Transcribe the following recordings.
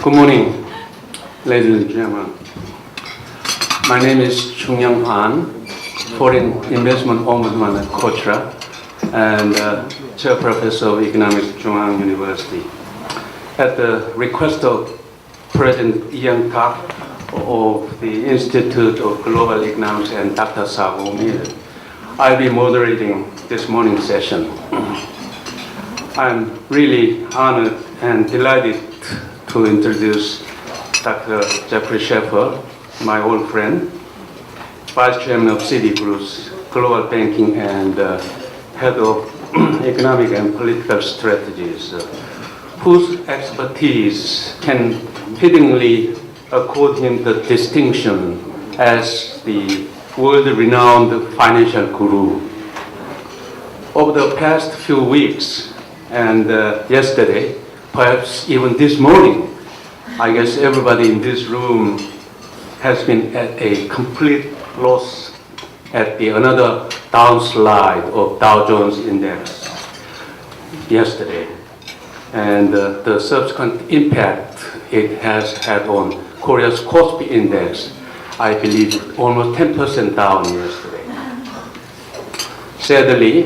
Good morning, ladies and gentlemen. My name is Chung Young Han, Foreign Investment Ombudsman at Kochra, and Chair Professor of Economics at Chung-Ang University. At the request of President Ian Kak of the Institute of Global Economics and Dr. Sabo Mir, I'll be moderating this morning's session. I'm really honored and delighted to introduce Dr. Jeffrey Shafer, my old friend, Vice Chairman of Citigroup's Global Banking and Head of Economic and Political Strategies, whose expertise can fittingly accord him the distinction as the world-renowned financial guru. Over the past few weeks and yesterday, perhaps even this morning, I guess everybody in this room has been at a complete loss at the another downslide of Dow Jones Index yesterday, and the subsequent impact it has had on Korea's Kospi Index, I believe almost 10% down yesterday. Sadly,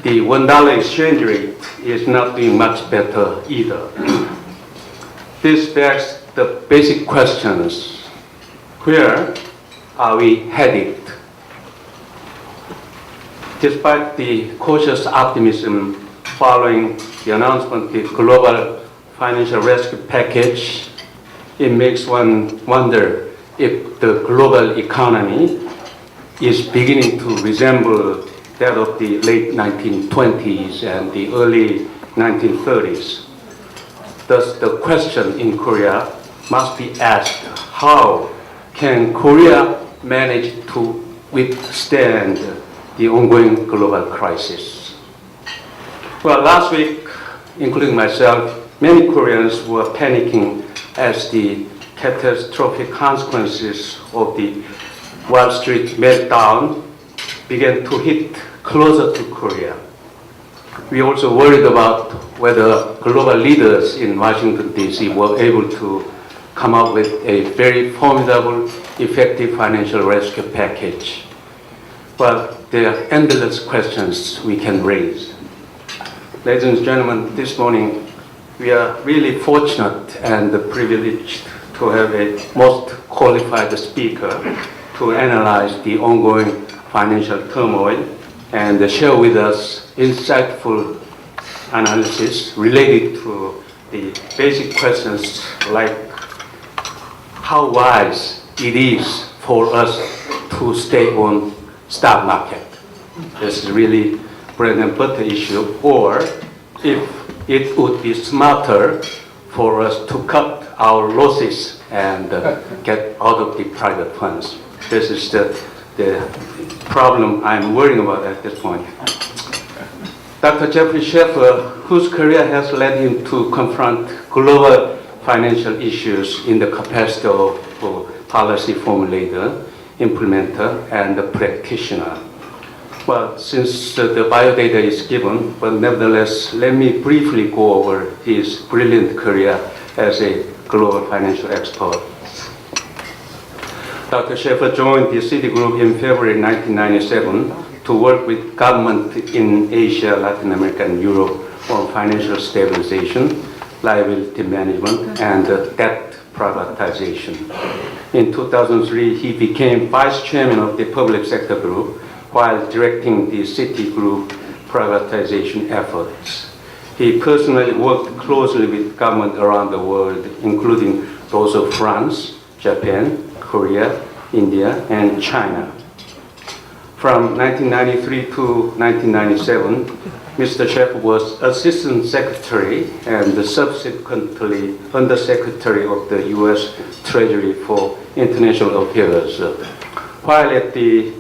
the $1 exchange rate is not doing much better either. This begs the basic questions: where are we headed? Despite the cautious optimism following the announcement of the Global Financial Rescue Package, it makes one wonder if the global economy is beginning to resemble that of the late 1920s and the early 1930s. Thus, the question in Korea must be asked: how can Korea manage to withstand the ongoing global crisis? Well, last week, including myself, many Koreans were panicking as the catastrophic consequences of the Wall Street meltdown began to hit closer to Korea. We also worried about whether global leaders in Washington, D.C. were able to come up with a very formidable, effective financial rescue package. But there are endless questions we can raise. Ladies and gentlemen, this morning we are really fortunate and privileged to have a most qualified speaker to analyze the ongoing financial turmoil and share with us insightful analysis related to the basic questions like how wise it is for us to stay on stock market. This is really bread and butter issue, or if it would be smarter for us to cut our losses and get out of the private funds. This is the problem I'm worrying about at this point. Dr. Jeffrey Shafer, whose career has led him to confront global financial issues in the capacity of policy formulator, implementer, and practitioner. Well, since the biodata is given, but nevertheless, let me briefly go over his brilliant career as a global financial expert. Dr. Shafer joined the Citigroup in February 1997 to work with government in Asia, Latin America, and Europe on financial stabilization, liability management, and debt privatization. In 2003, he became vice chairman of the public sector group while directing the Citigroup privatization efforts. He personally worked closely with government around the world, including those of France, Japan, Korea, India, and China. From 1993 to 1997, Mr. Shafer was Assistant Secretary and subsequently Undersecretary of the U.S. Treasury for International Affairs. While at the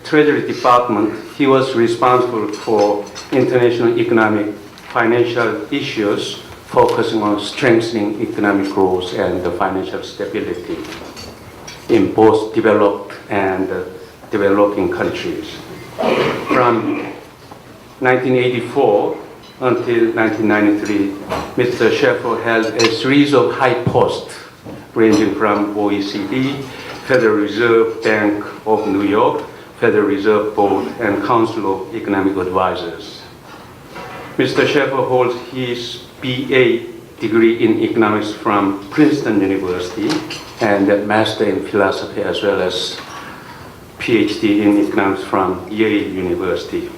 Treasury Department, he was responsible for international economic financial issues, focusing on strengthening economic growth and financial stability in both developed and developing countries. From 1984 until 1993, Mr. Shafer held a series of high posts ranging from OECD, Federal Reserve Bank of New York, Federal Reserve Board, and Council of Economic Advisors. Mr. Shafer holds his BA degree in economics from Princeton University and a master in philosophy as well as PhD in economics from Yale University.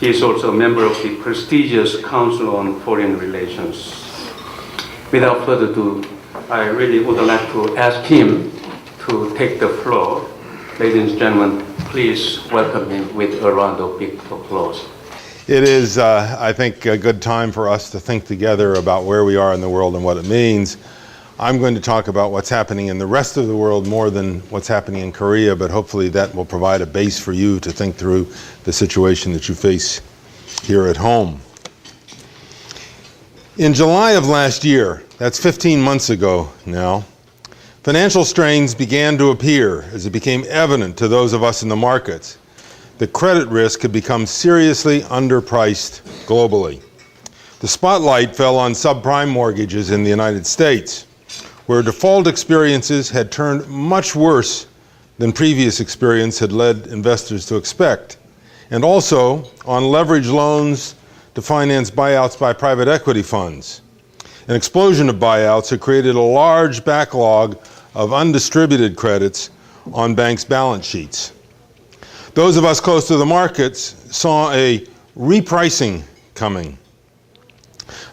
He is also a member of the prestigious Council on Foreign Relations. Without further ado, I really would like to ask him to take the floor. Ladies and gentlemen, please welcome him with a round of big applause. It is, I think, a good time for us to think together about where we are in the world and what it means. I'm going to talk about what's happening in the rest of the world more than what's happening in Korea, but hopefully that will provide a base for you to think through the situation that you face here at home. In July of last year, that's 15 months ago now, financial strains began to appear as it became evident to those of us in the markets that credit risk had become seriously underpriced globally. The spotlight fell on subprime mortgages in the United States, where default experiences had turned much worse than previous experience had led investors to expect, and also on leveraged loans to finance buyouts by private equity funds. An explosion of buyouts had created a large backlog of undistributed credits on banks' balance sheets. Those of us close to the markets saw a repricing coming,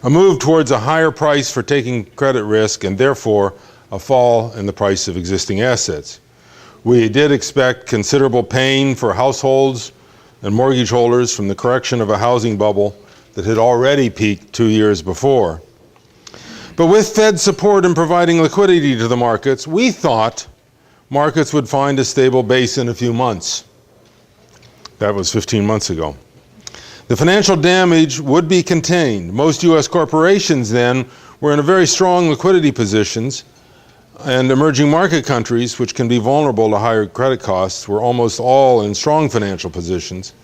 a move towards a higher price for taking credit risk and therefore a fall in the price of existing assets. We did expect considerable pain for households and mortgage holders from the correction of a housing bubble that had already peaked 2 years before. But with Fed support in providing liquidity to the markets, we thought markets would find a stable base in a few months. That was 15 months ago. The financial damage would be contained. Most U.S. corporations then were in a very strong liquidity positions, and emerging market countries, which can be vulnerable to higher credit costs, were almost all in strong financial positions.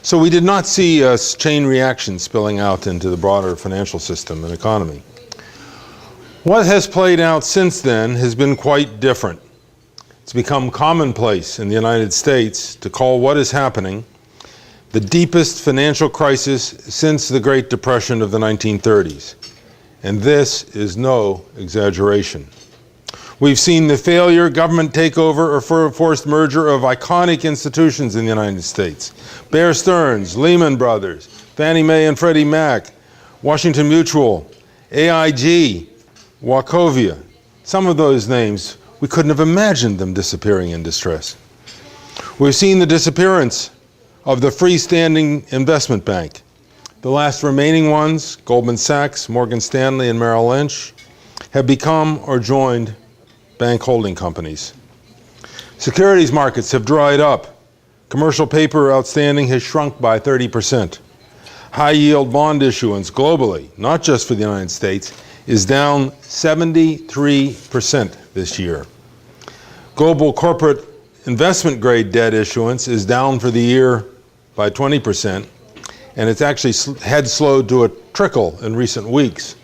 So we did not see a chain reaction spilling out into the broader financial system and economy. What has played out since then has been quite different. It's become commonplace in the United States to call what is happening the deepest financial crisis since the Great Depression of the 1930s. And this is no exaggeration. We've seen the failure, government takeover, or forced merger of iconic institutions in the United States. Bear Stearns, Lehman Brothers, Fannie Mae and Freddie Mac, Washington Mutual, AIG, Wachovia. Some of those names, we couldn't have imagined them disappearing in distress. We've seen the disappearance of the freestanding investment bank. The last remaining ones, Goldman Sachs, Morgan Stanley, and Merrill Lynch, have become or joined bank holding companies. Securities markets have dried up. Commercial paper outstanding has shrunk by 30%. High-yield bond issuance globally, not just for the United States, is down 73% this year. Global corporate investment grade debt issuance is down for the year by 20%, and it's actually had slowed to a trickle in recent weeks,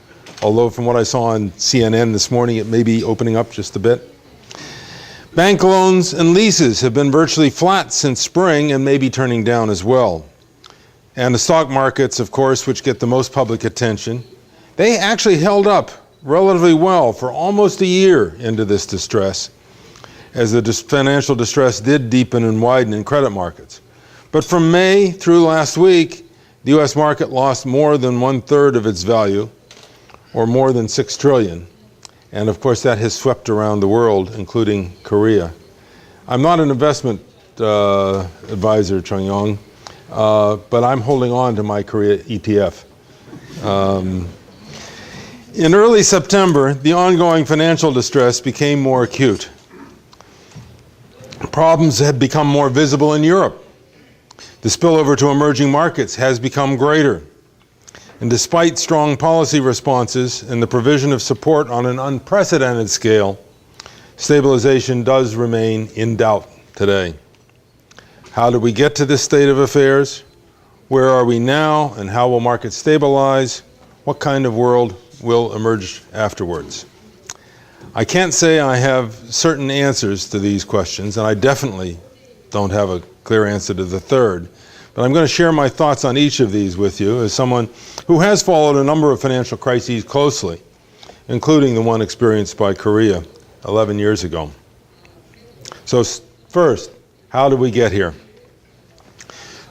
although from what I saw on CNN this morning, it may be opening up just a bit. Bank loans and leases have been virtually flat since spring and may be turning down as well. And the stock markets, of course, which get the most public attention, they actually held up relatively well for almost a year into this distress, as the financial distress did deepen and widen in credit markets. But from May through last week, the U.S. market lost more than 1/3 of its value, or more than $6 trillion. And of course, that has swept around the world, including Korea. I'm not an investment advisor, Chung Yong, but I'm holding on to my Korea ETF. In early September, the ongoing financial distress became more acute. Problems had become more visible in Europe. The spillover to emerging markets has become greater. And despite strong policy responses and the provision of support on an unprecedented scale, stabilization does remain in doubt today. How did we get to this state of affairs? Where are we now, and how will markets stabilize? What kind of world will emerge afterwards? I can't say I have certain answers to these questions, and I definitely don't have a clear answer to the third. But I'm going to share my thoughts on each of these with you as someone who has followed a number of financial crises closely, including the one experienced by Korea 11 years ago. So first, how did we get here?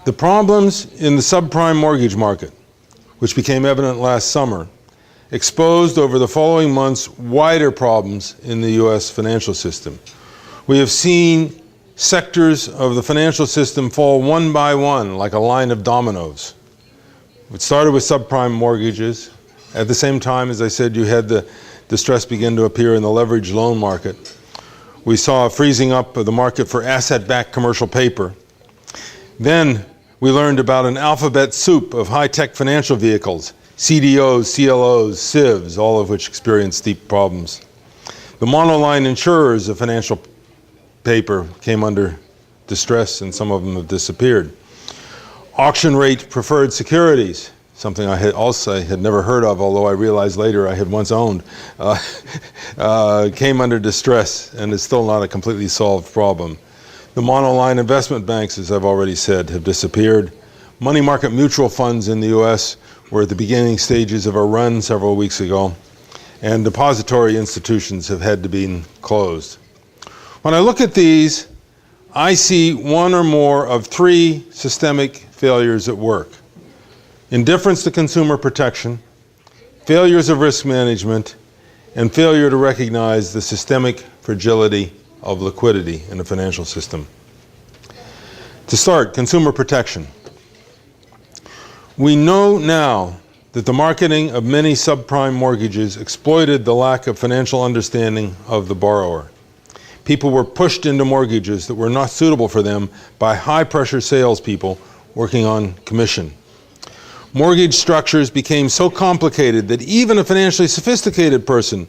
The problems in the subprime mortgage market, which became evident last summer, exposed over the following months wider problems in the U.S. financial system. We have seen sectors of the financial system fall one by one like a line of dominoes. It started with subprime mortgages. At the same time, as I said, you had the distress begin to appear in the leveraged loan market. We saw a freezing up of the market for asset-backed commercial paper. Then we learned about an alphabet soup of high-tech financial vehicles, CDOs, CLOs, SIVs, all of which experienced deep problems. The monoline insurers of financial paper came under distress, and some of them have disappeared. Auction rate preferred securities, something I had never heard of, although I realized later I had once owned, came under distress and is still not a completely solved problem. The monoline investment banks, as I've already said, have disappeared. Money market mutual funds in the U.S. were at the beginning stages of a run several weeks ago, and depository institutions have had to be closed. When I look at these, I see one or more of three systemic failures at work: indifference to consumer protection, failures of risk management, and failure to recognize the systemic fragility of liquidity in the financial system. To start, consumer protection. We know now that the marketing of many subprime mortgages exploited the lack of financial understanding of the borrower. People were pushed into mortgages that were not suitable for them by high-pressure salespeople working on commission. Mortgage structures became so complicated that even a financially sophisticated person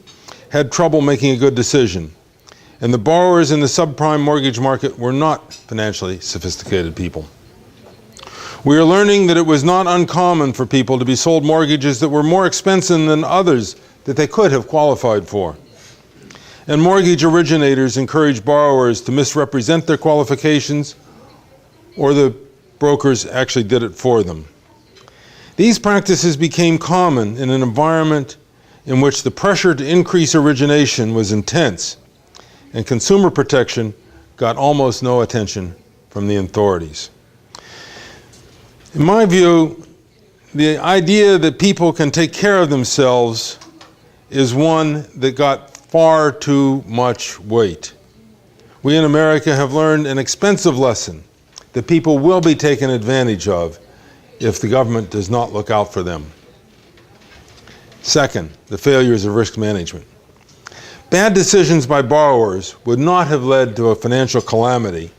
had trouble making a good decision. And the borrowers in the subprime mortgage market were not financially sophisticated people. We are learning that it was not uncommon for people to be sold mortgages that were more expensive than others that they could have qualified for. And mortgage originators encourage borrowers to misrepresent their qualifications, or the brokers actually did it for them. These practices became common in an environment in which the pressure to increase origination was intense, and consumer protection got almost no attention from the authorities. In my view, the idea that people can take care of themselves is one that got far too much weight. We in America have learned an expensive lesson that people will be taken advantage of if the government does not look out for them. Second, the failures of risk management. Bad decisions by borrowers would not have led to a financial calamity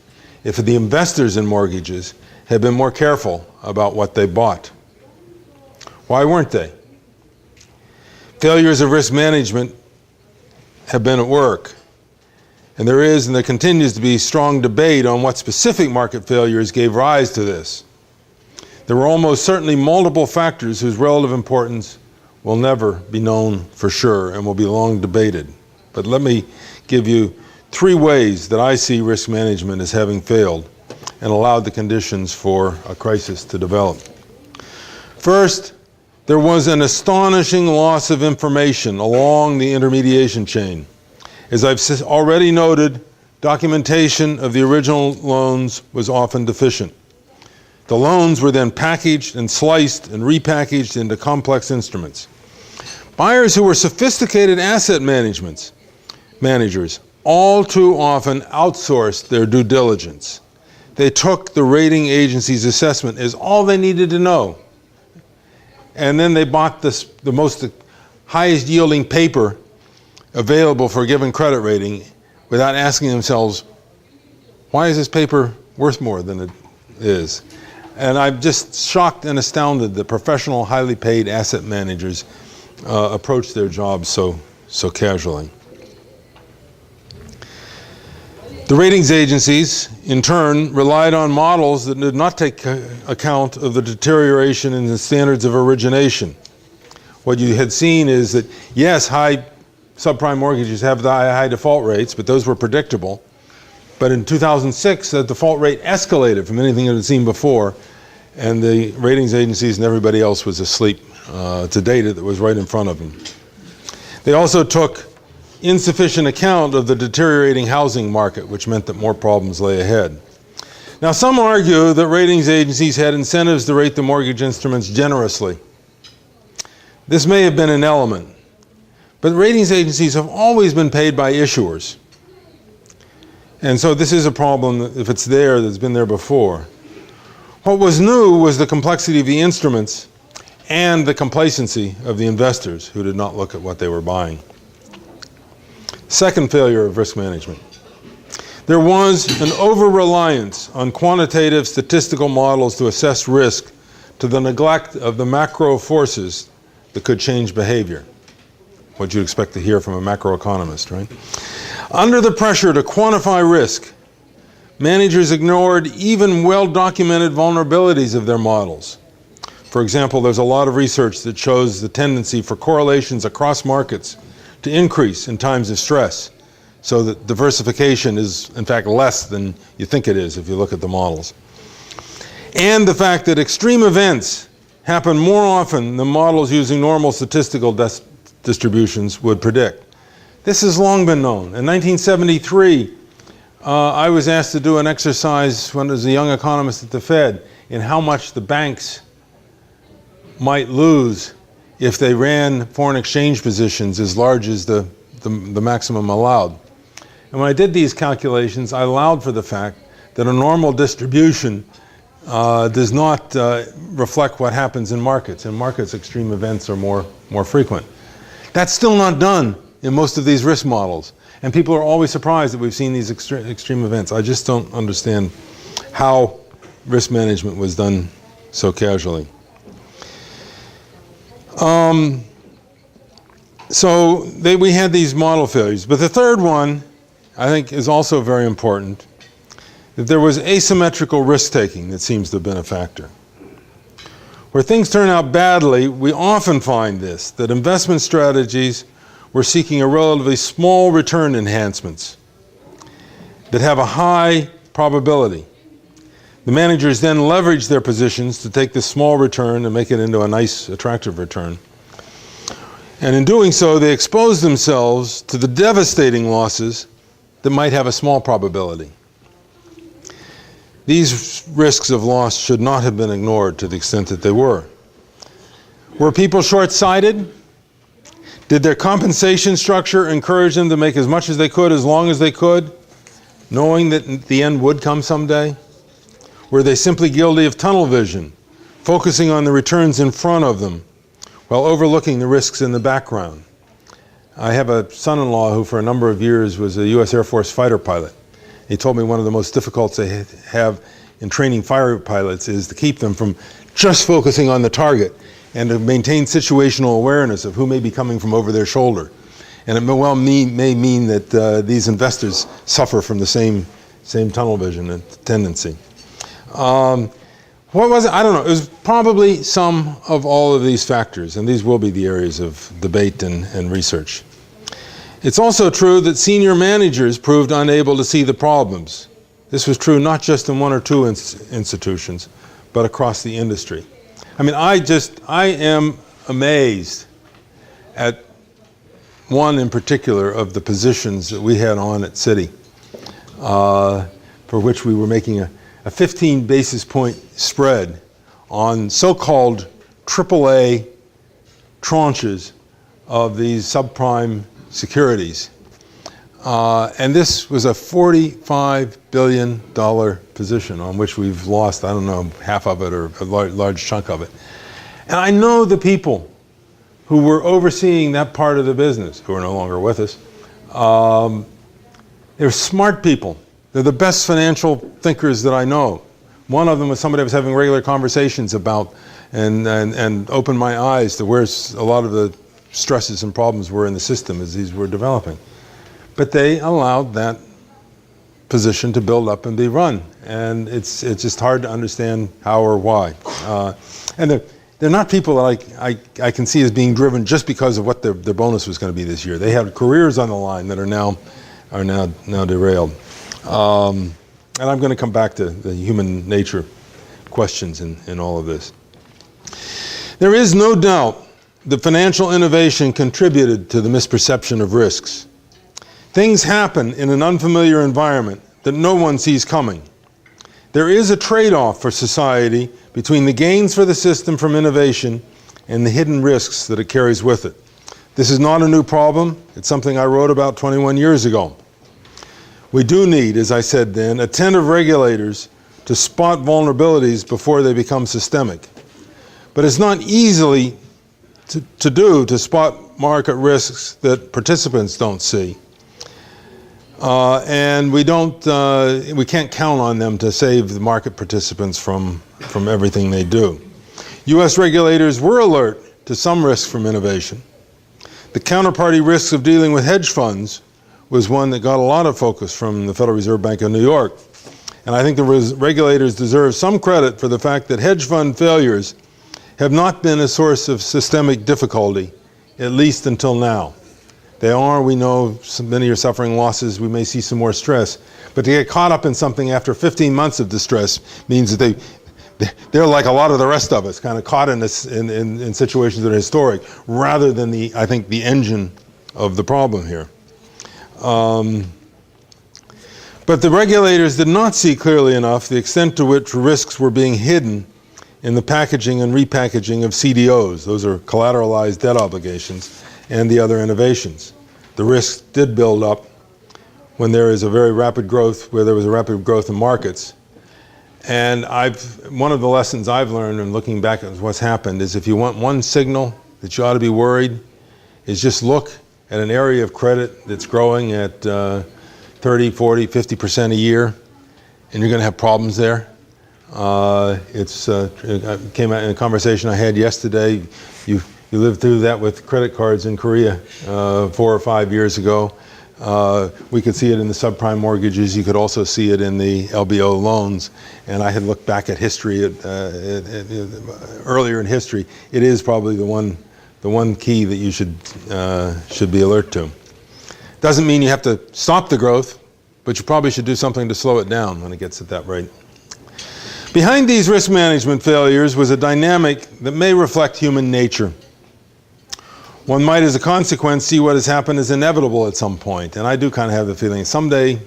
if the investors in mortgages had been more careful about what they bought. Why weren't they? Failures of risk management have been at work, and there is and there continues to be strong debate on what specific market failures gave rise to this. There were almost certainly multiple factors whose relative importance will never be known for sure and will be long debated. But let me give you three ways that I see risk management as having failed and allowed the conditions for a crisis to develop. First, there was an astonishing loss of information along the intermediation chain. As I've already noted, documentation of the original loans was often deficient. The loans were then packaged and sliced and repackaged into complex instruments. Buyers who were sophisticated asset managers all too often outsourced their due diligence. They took the rating agency's assessment as all they needed to know. And then they bought the most highest yielding paper available for a given credit rating without asking themselves, why is this paper worth more than it is? And I'm just shocked and astounded that professional, highly paid asset managers approach their jobs so casually. The ratings agencies, in turn, relied on models that did not take account of the deterioration in the standards of origination. What you had seen is that, yes, high subprime mortgages have the high default rates, but those were predictable. But in 2006, the default rate escalated from anything that had seen before, and the ratings agencies and everybody else was asleep to data that was right in front of them. They also took insufficient account of the deteriorating housing market, which meant that more problems lay ahead. Now, some argue that ratings agencies had incentives to rate the mortgage instruments generously. This may have been an element, but ratings agencies have always been paid by issuers. And so this is a problem, if it's there, that's been there before. What was new was the complexity of the instruments and the complacency of the investors who did not look at what they were buying. Second failure of risk management. There was an over-reliance on quantitative statistical models to assess risk to the neglect of the macro forces that could change behavior. What you'd expect to hear from a macroeconomist, right? Under the pressure to quantify risk, managers ignored even well-documented vulnerabilities of their models. For example, there's a lot of research that shows the tendency for correlations across markets to increase in times of stress, so that diversification is, in fact, less than you think it is if you look at the models. And the fact that extreme events happen more often than models using normal statistical distributions would predict. This has long been known. In 1973, I was asked to do an exercise when I was a young economist at the Fed in how much the banks might lose if they ran foreign exchange positions as large as the maximum allowed. And when I did these calculations, I allowed for the fact that a normal distribution does not reflect what happens in markets. In markets, extreme events are more frequent. That's still not done in most of these risk models. And people are always surprised that we've seen these extreme events. I just don't understand how risk management was done so casually. We had these model failures. But the third one, I think, is also very important, that there was asymmetrical risk-taking that seems to have been a factor. Where things turn out badly, we often find this, that investment strategies were seeking a relatively small return enhancements that have a high probability. The managers then leverage their positions to take this small return and make it into a nice, attractive return. And in doing so, they expose themselves to the devastating losses that might have a small probability. These risks of loss should not have been ignored to the extent that they were. Were people short-sighted? Did their compensation structure encourage them to make as much as they could, as long as they could, knowing that the end would come someday? Were they simply guilty of tunnel vision, focusing on the returns in front of them, while overlooking the risks in the background? I have a son-in-law who for a number of years was a U.S. Air Force fighter pilot. He told me one of the most difficult they have in training fighter pilots is to keep them from just focusing on the target and to maintain situational awareness of who may be coming from over their shoulder. And it may mean that these investors suffer from the same tunnel vision tendency. What was it? I don't know. It was probably some of all of these factors, and these will be the areas of debate and research. It's also true that senior managers proved unable to see the problems. This was true not just in one or two institutions, but across the industry. I mean, I am amazed at one in particular of the positions that we had on at Citi, for which we were making a 15 basis point spread on so-called AAA tranches of these subprime securities. And this was a $45 billion position on which we've lost, I don't know, half of it or a large chunk of it. And I know the people who were overseeing that part of the business, who are no longer with us. They're smart people. They're the best financial thinkers that I know. One of them was somebody I was having regular conversations about and opened my eyes to where a lot of the stresses and problems were in the system as these were developing. But they allowed that position to build up and be run. And it's just hard to understand how or why. And they're not people that I can see as being driven just because of what their bonus was going to be this year. They have careers on the line that are now derailed. And I'm going to come back to the human nature questions in all of this. There is no doubt that financial innovation contributed to the misperception of risks. Things happen in an unfamiliar environment that no one sees coming. There is a trade-off for society between the gains for the system from innovation and the hidden risks that it carries with it. This is not a new problem. It's something I wrote about 21 years ago. We do need, as I said then, attentive regulators to spot vulnerabilities before they become systemic. But it's not easily to spot market risks that participants don't see. And we can't count on them to save the market participants from everything they do. U.S. regulators were alert to some risks from innovation. The counterparty risks of dealing with hedge funds was one that got a lot of focus from the Federal Reserve Bank of New York. And I think the regulators deserve some credit for the fact that hedge fund failures have not been a source of systemic difficulty, at least until now. They are, we know, many are suffering losses, we may see some more stress. But to get caught up in something after 15 months of distress means that they're like a lot of the rest of us, kind of caught in situations that are historic, rather than I think the engine of the problem here. But the regulators did not see clearly enough the extent to which risks were being hidden in the packaging and repackaging of CDOs. Those are collateralized debt obligations, and the other innovations. The risks did build up when there is a very rapid growth, where there was a rapid growth in markets. And one of the lessons I've learned in looking back at what's happened is if you want one signal that you ought to be worried, is just look at an area of credit that's growing at 30, 40, 50% a year, and you're going to have problems there. It came out in a conversation I had yesterday. You lived through that with credit cards in Korea 4 or 5 years ago. We could see it in the subprime mortgages. You could also see it in the LBO loans. And I had looked back at history, earlier in history. It is probably the one key that you should be alert to. Doesn't mean you have to stop the growth, but you probably should do something to slow it down when it gets at that rate. Behind these risk management failures was a dynamic that may reflect human nature. One might, as a consequence, see what has happened as inevitable at some point. And I do kind of have the feeling someday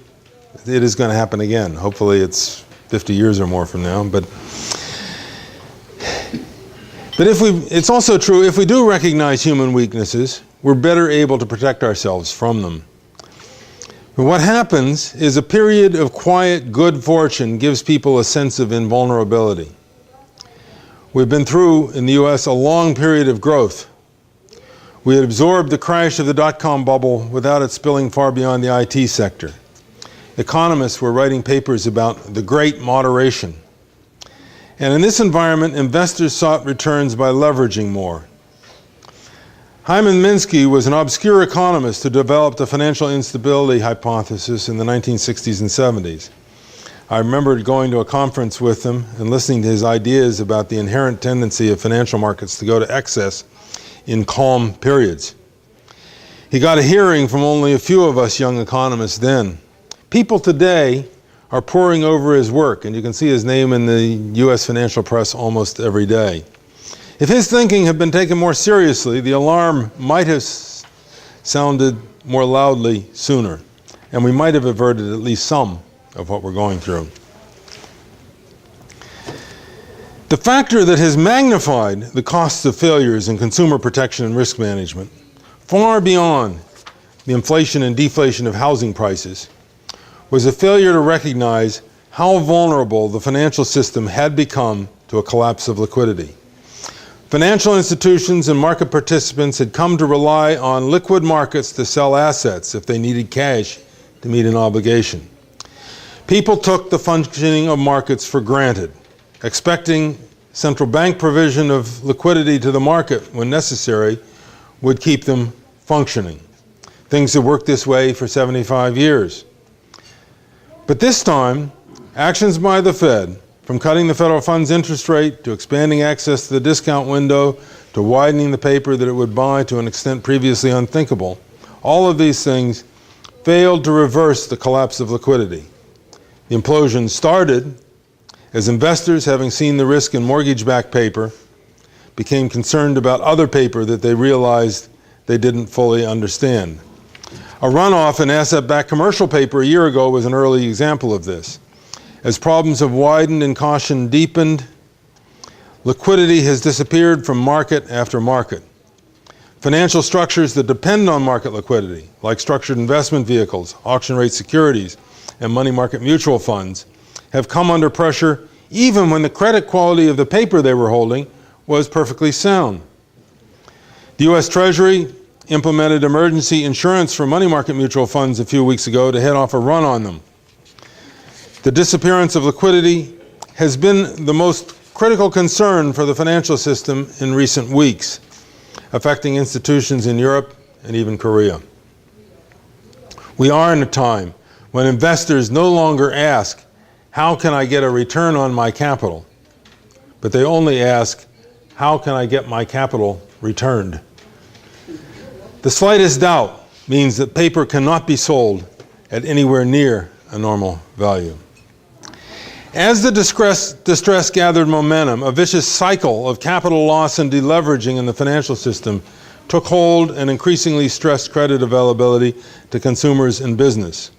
it is going to happen again. Hopefully it's 50 years or more from now. But it's also true, if we do recognize human weaknesses, we're better able to protect ourselves from them. But what happens is a period of quiet good fortune gives people a sense of invulnerability. We've been through, in the US, a long period of growth. We had absorbed the crash of the dot-com bubble without it spilling far beyond the IT sector. Economists were writing papers about the great moderation. And in this environment, investors sought returns by leveraging more. Hyman Minsky was an obscure economist who developed the financial instability hypothesis in the 1960s and 70s. I remember going to a conference with him and listening to his ideas about the inherent tendency of financial markets to go to excess in calm periods. He got a hearing from only a few of us young economists then. People today are poring over his work, and you can see his name in the US financial press almost every day. If his thinking had been taken more seriously, the alarm might have sounded more loudly sooner, and we might have averted at least some of what we're going through. The factor that has magnified the costs of failures in consumer protection and risk management, far beyond the inflation and deflation of housing prices, was a failure to recognize how vulnerable the financial system had become to a collapse of liquidity. Financial institutions and market participants had come to rely on liquid markets to sell assets if they needed cash to meet an obligation. People took the functioning of markets for granted, expecting central bank provision of liquidity to the market when necessary would keep them functioning. Things have worked this way for 75 years. But this time, actions by the Fed, from cutting the federal funds interest rate to expanding access to the discount window to widening the paper that it would buy to an extent previously unthinkable, all of these things failed to reverse the collapse of liquidity. The implosion started as investors, having seen the risk in mortgage-backed paper, became concerned about other paper that they realized they didn't fully understand. A runoff in asset-backed commercial paper a year ago was an early example of this. As problems have widened and caution deepened, liquidity has disappeared from market after market. Financial structures that depend on market liquidity, like structured investment vehicles, auction-rate securities, and money market mutual funds, have come under pressure even when the credit quality of the paper they were holding was perfectly sound. The U.S. Treasury implemented emergency insurance for money market mutual funds a few weeks ago to head off a run on them. The disappearance of liquidity has been the most critical concern for the financial system in recent weeks, affecting institutions in Europe and even Korea. We are in a time when investors no longer ask, how can I get a return on my capital? But they only ask, how can I get my capital returned? The slightest doubt means that paper cannot be sold at anywhere near a normal value. As the distress gathered momentum, a vicious cycle of capital loss and deleveraging in the financial system took hold and increasingly stressed credit availability to consumers and business.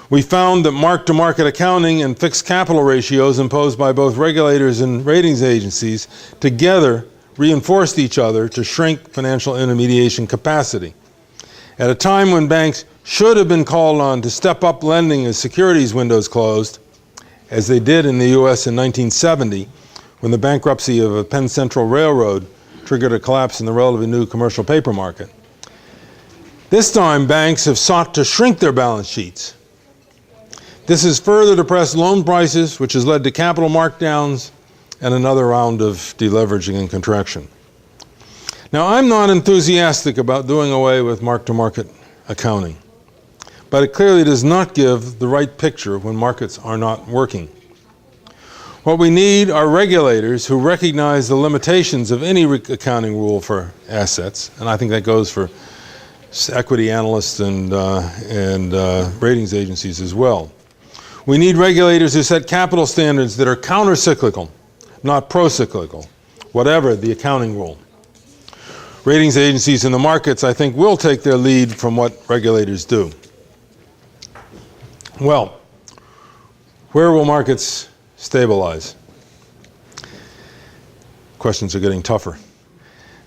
We found that mark-to-market accounting and fixed capital ratios imposed by both regulators and ratings agencies together reinforced each other to shrink financial intermediation capacity. At a time when banks should have been called on to step up lending as securities windows closed, as they did in the U.S. in 1970, when the bankruptcy of a Penn Central Railroad triggered a collapse in the relatively new commercial paper market. This time, banks have sought to shrink their balance sheets. This has further depressed loan prices, which has led to capital markdowns and another round of deleveraging and contraction. Now, I'm not enthusiastic about doing away with mark-to-market accounting, but it clearly does not give the right picture when markets are not working. What we need are regulators who recognize the limitations of any accounting rule for assets, and I think that goes for equity analysts and ratings agencies as well. We need regulators who set capital standards that are counter-cyclical, not pro-cyclical, whatever the accounting rule. Ratings agencies in the markets, I think, will take their lead from what regulators do. Well, where will markets stabilize? Questions are getting tougher.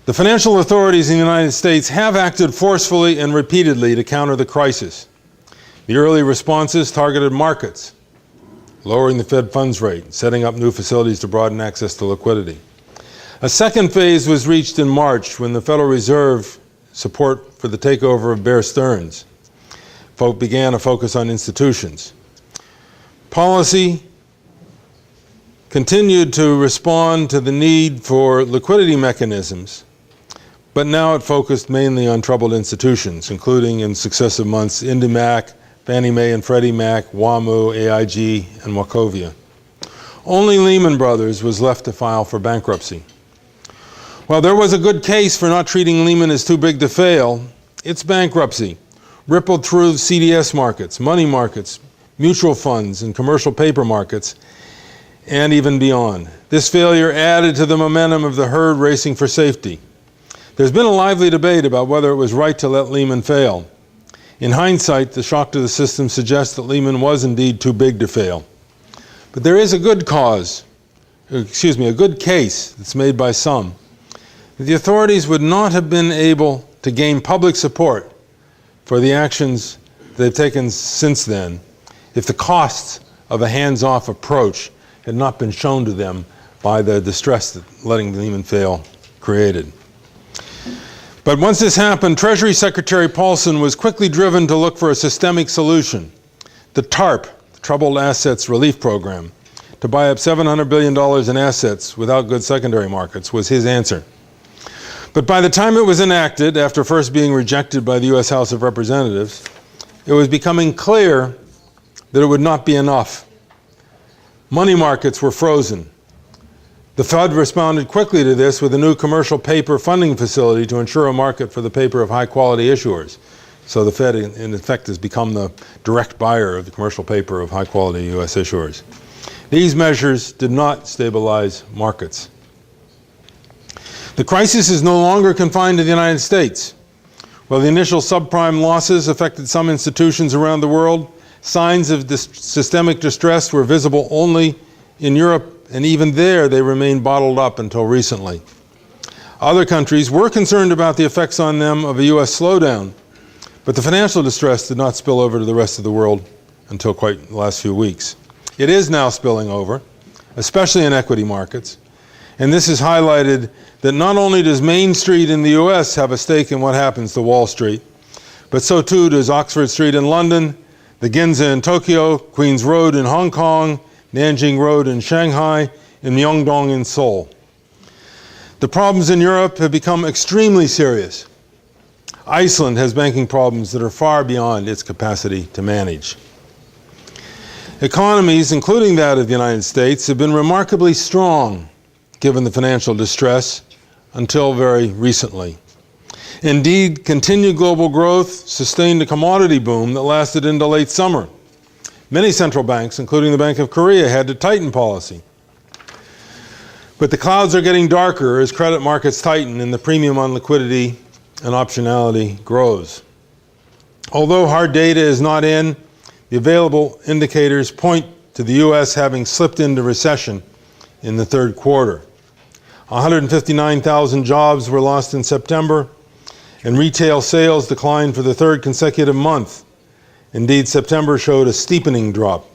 The financial authorities in the United States have acted forcefully and repeatedly to counter the crisis. The early responses targeted markets, lowering the Fed funds rate, setting up new facilities to broaden access to liquidity. A second phase was reached in March when the Federal Reserve support for the takeover of Bear Stearns began a focus on institutions. Policy continued to respond to the need for liquidity mechanisms, but now it focused mainly on troubled institutions, including in successive months IndyMac, Fannie Mae and Freddie Mac, WAMU, AIG, and Wachovia. Only Lehman Brothers was left to file for bankruptcy. While there was a good case for not treating Lehman as too big to fail, its bankruptcy rippled through CDS markets, money markets, mutual funds, and commercial paper markets, and even beyond. This failure added to the momentum of the herd racing for safety. There's been a lively debate about whether it was right to let Lehman fail. In hindsight, the shock to the system suggests that Lehman was indeed too big to fail. But there is a good case that's made by some. The authorities would not have been able to gain public support for the actions they've taken since then if the costs of a hands-off approach had not been shown to them by the distress that letting Lehman fail created. But once this happened, Treasury Secretary Paulson was quickly driven to look for a systemic solution. The TARP, Troubled Assets Relief Program, to buy up $700 billion in assets without good secondary markets, was his answer. But by the time it was enacted, after first being rejected by the U.S. House of Representatives, it was becoming clear that it would not be enough. Money markets were frozen. The Fed responded quickly to this with a new commercial paper funding facility to ensure a market for the paper of high-quality issuers. So the Fed, in effect, has become the direct buyer of the commercial paper of high-quality U.S. issuers. These measures did not stabilize markets. The crisis is no longer confined to the United States. While the initial subprime losses affected some institutions around the world, signs of systemic distress were visible only in Europe, and even there they remained bottled up until recently. Other countries were concerned about the effects on them of a U.S. slowdown, but the financial distress did not spill over to the rest of the world until quite the last few weeks. It is now spilling over, especially in equity markets, and this is highlighted that not only does Main Street in the U.S. have a stake in what happens to Wall Street, but so too does Oxford Street in London, the Ginza in Tokyo, Queens Road in Hong Kong, Nanjing Road in Shanghai, and Myeongdong in Seoul. The problems in Europe have become extremely serious. Iceland has banking problems that are far beyond its capacity to manage. Economies, including that of the United States, have been remarkably strong given the financial distress until very recently. Indeed, continued global growth sustained a commodity boom that lasted into late summer. Many central banks, including the Bank of Korea, had to tighten policy. But the clouds are getting darker as credit markets tighten and the premium on liquidity and optionality grows. Although hard data is not in, the available indicators point to the U.S. having slipped into recession in the third quarter. 159,000 jobs were lost in September, and retail sales declined for the third consecutive month. Indeed, September showed a steepening drop.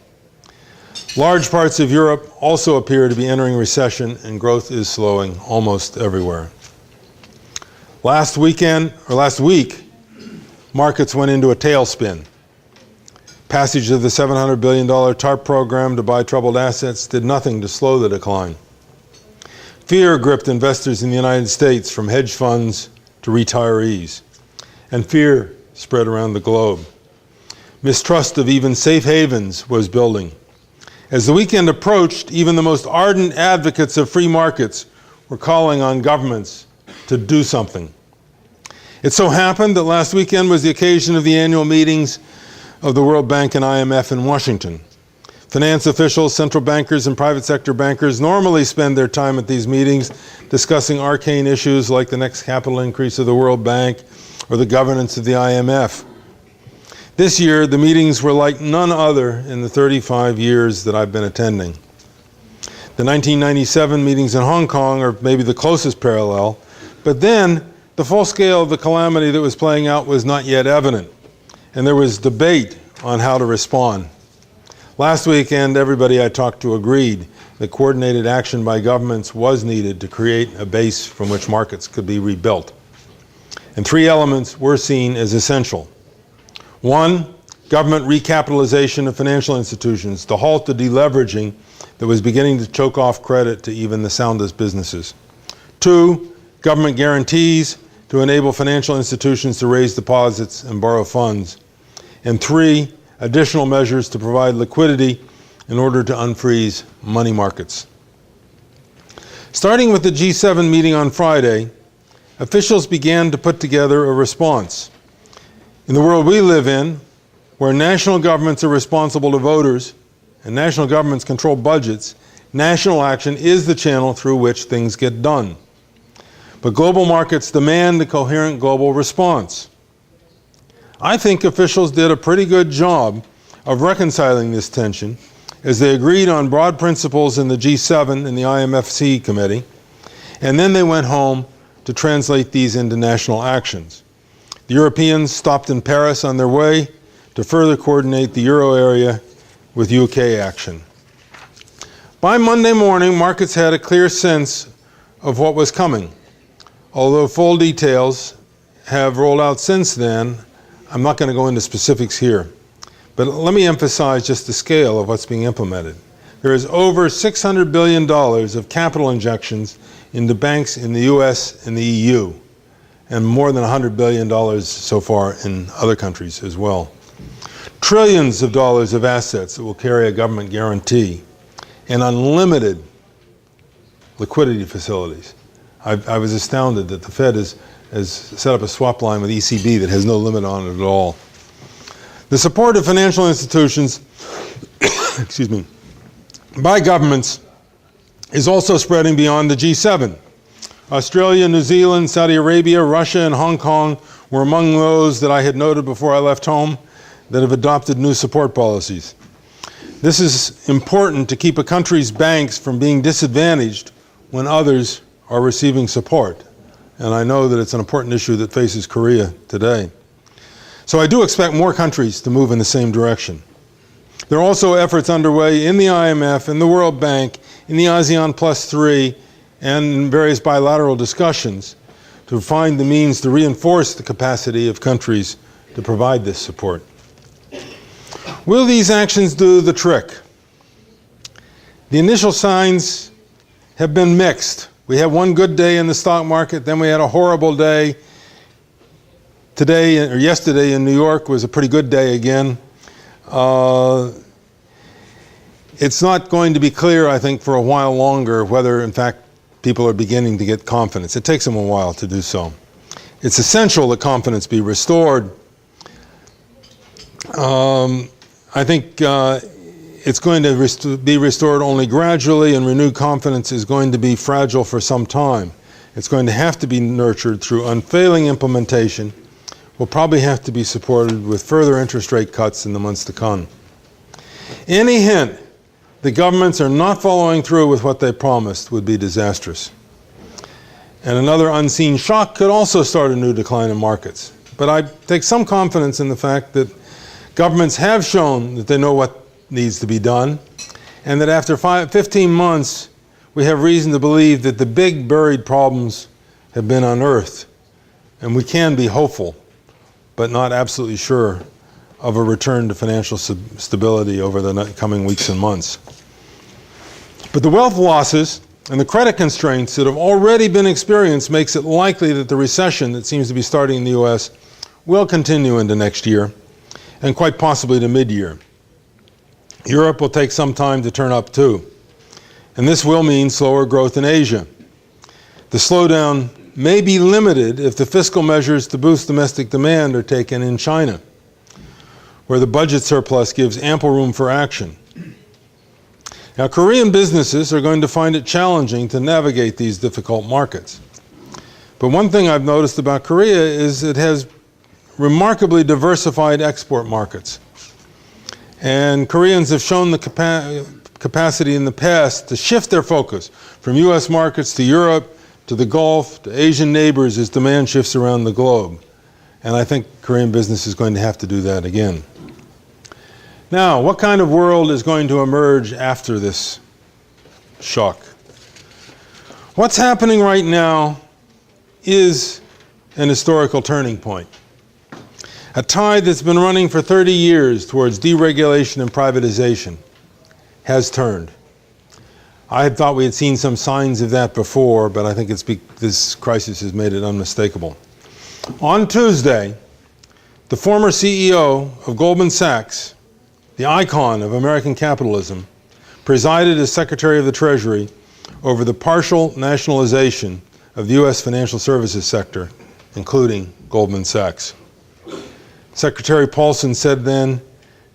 Large parts of Europe also appear to be entering recession, and growth is slowing almost everywhere. Last week, markets went into a tailspin. Passage of the $700 billion TARP program to buy troubled assets did nothing to slow the decline. Fear gripped investors in the United States, from hedge funds to retirees, and fear spread around the globe. Mistrust of even safe havens was building. As the weekend approached, even the most ardent advocates of free markets were calling on governments to do something. It so happened that last weekend was the occasion of the annual meetings of the World Bank and IMF in Washington. Finance officials, central bankers, and private sector bankers normally spend their time at these meetings discussing arcane issues like the next capital increase of the World Bank or the governance of the IMF. This year, the meetings were like none other in the 35 years that I've been attending. The 1997 meetings in Hong Kong are maybe the closest parallel, but then the full scale of the calamity that was playing out was not yet evident, and there was debate on how to respond. Last weekend, everybody I talked to agreed that coordinated action by governments was needed to create a base from which markets could be rebuilt. And three elements were seen as essential. One, government recapitalization of financial institutions to halt the deleveraging that was beginning to choke off credit to even the soundest businesses. Two, government guarantees to enable financial institutions to raise deposits and borrow funds. And three, additional measures to provide liquidity in order to unfreeze money markets. Starting with the G7 meeting on Friday, officials began to put together a response. In the world we live in, where national governments are responsible to voters and national governments control budgets, national action is the channel through which things get done. But global markets demand a coherent global response. I think officials did a pretty good job of reconciling this tension as they agreed on broad principles in the G7 and the IMFC committee, and then they went home to translate these into national actions. The Europeans stopped in Paris on their way to further coordinate the euro area with UK action. By Monday morning, markets had a clear sense of what was coming. Although full details have rolled out since then, I'm not going to go into specifics here. But let me emphasize just the scale of what's being implemented. There is over $600 billion of capital injections into banks in the US and the EU, and more than $100 billion so far in other countries as well. trillions of dollars of assets that will carry a government guarantee, and unlimited liquidity facilities. I was astounded that the Fed has set up a swap line with ECB that has no limit on it at all. The support of financial institutions excuse me, by governments is also spreading beyond the G7. Australia, New Zealand, Saudi Arabia, Russia, and Hong Kong were among those that I had noted before I left home that have adopted new support policies. This is important to keep a country's banks from being disadvantaged when others are receiving support. And I know that it's an important issue that faces Korea today. So I do expect more countries to move in the same direction. There are also efforts underway in the IMF, in the World Bank, in the ASEAN +3, and in various bilateral discussions to find the means to reinforce the capacity of countries to provide this support. Will these actions do the trick? The initial signs have been mixed. We had one good day in the stock market, then we had a horrible day. Today, or yesterday in New York was a pretty good day again. It's not going to be clear, I think, for a while longer whether, in fact, people are beginning to get confidence. It takes them a while to do so. It's essential that confidence be restored. I think it's going to be restored only gradually, and renewed confidence is going to be fragile for some time. It's going to have to be nurtured through unfailing implementation. Will probably have to be supported with further interest rate cuts in the months to come. Any hint that governments are not following through with what they promised would be disastrous. And another unseen shock could also start a new decline in markets. But I take some confidence in the fact that governments have shown that they know what needs to be done, and that after 15 months, we have reason to believe that the big buried problems have been unearthed, and we can be hopeful, but not absolutely sure of a return to financial stability over the coming weeks and months. But the wealth losses and the credit constraints that have already been experienced makes it likely that the recession that seems to be starting in the U.S. will continue into next year, and quite possibly to mid-year. Europe will take some time to turn up too, and this will mean slower growth in Asia. The slowdown may be limited if the fiscal measures to boost domestic demand are taken in China, where the budget surplus gives ample room for action. Now, Korean businesses are going to find it challenging to navigate these difficult markets. But one thing I've noticed about Korea is it has remarkably diversified export markets. And Koreans have shown the capacity in the past to shift their focus from U.S. markets to Europe, to the Gulf, to Asian neighbors as demand shifts around the globe. And I think Korean business is going to have to do that again. Now, what kind of world is going to emerge after this shock? What's happening right now is an historical turning point. A tide that's been running for 30 years towards deregulation and privatization has turned. I had thought we had seen some signs of that before, but I think this crisis has made it unmistakable. On Tuesday, the former CEO of Goldman Sachs, the icon of American capitalism, presided as Secretary of the Treasury over the partial nationalization of the U.S. financial services sector, including Goldman Sachs. Secretary Paulson said then,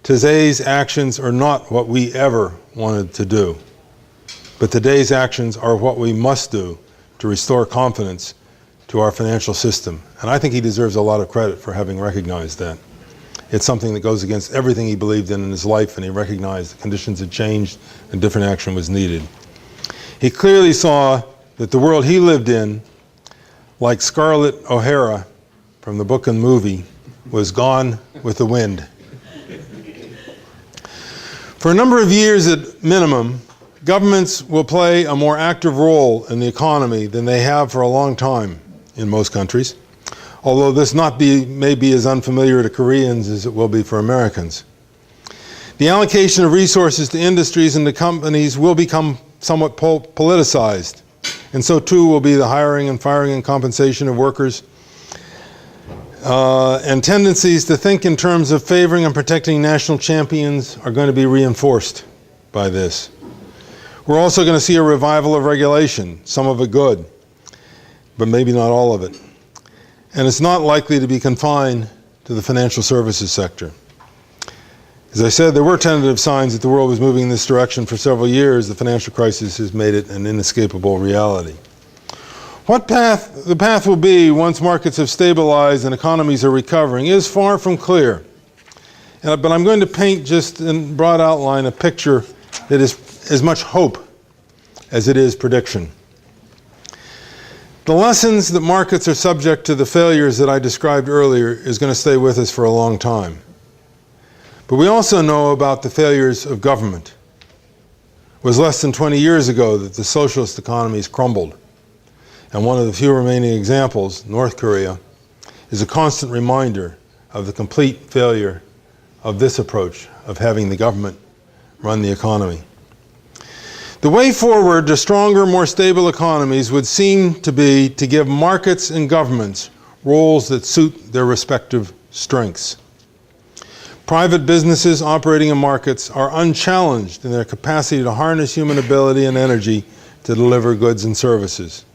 "Today's actions are not what we ever wanted to do, but today's actions are what we must do to restore confidence to our financial system." And I think he deserves a lot of credit for having recognized that. It's something that goes against everything he believed in his life, and he recognized the conditions had changed and different action was needed. He clearly saw that the world he lived in, like Scarlett O'Hara from the book and movie, was gone with the wind. For a number of years at minimum, governments will play a more active role in the economy than they have for a long time in most countries, although this may be as unfamiliar to Koreans as it will be for Americans. The allocation of resources to industries and to companies will become somewhat politicized, and so too will be the hiring and firing and compensation of workers. And tendencies to think in terms of favoring and protecting national champions are going to be reinforced by this. We're also going to see a revival of regulation, some of it good, but maybe not all of it. And it's not likely to be confined to the financial services sector. As I said, there were tentative signs that the world was moving in this direction for several years. The financial crisis has made it an inescapable reality. What the path will be once markets have stabilized and economies are recovering is far from clear. But I'm going to paint just in broad outline a picture that is as much hope as it is prediction. The lessons that markets are subject to the failures that I described earlier is going to stay with us for a long time. But we also know about the failures of government. It was less than 20 years ago that the socialist economies crumbled. And one of the few remaining examples, North Korea, is a constant reminder of the complete failure of this approach of having the government run the economy. The way forward to stronger, more stable economies would seem to be to give markets and governments roles that suit their respective strengths. Private businesses operating in markets are unchallenged in their capacity to harness human ability and energy to deliver goods and services.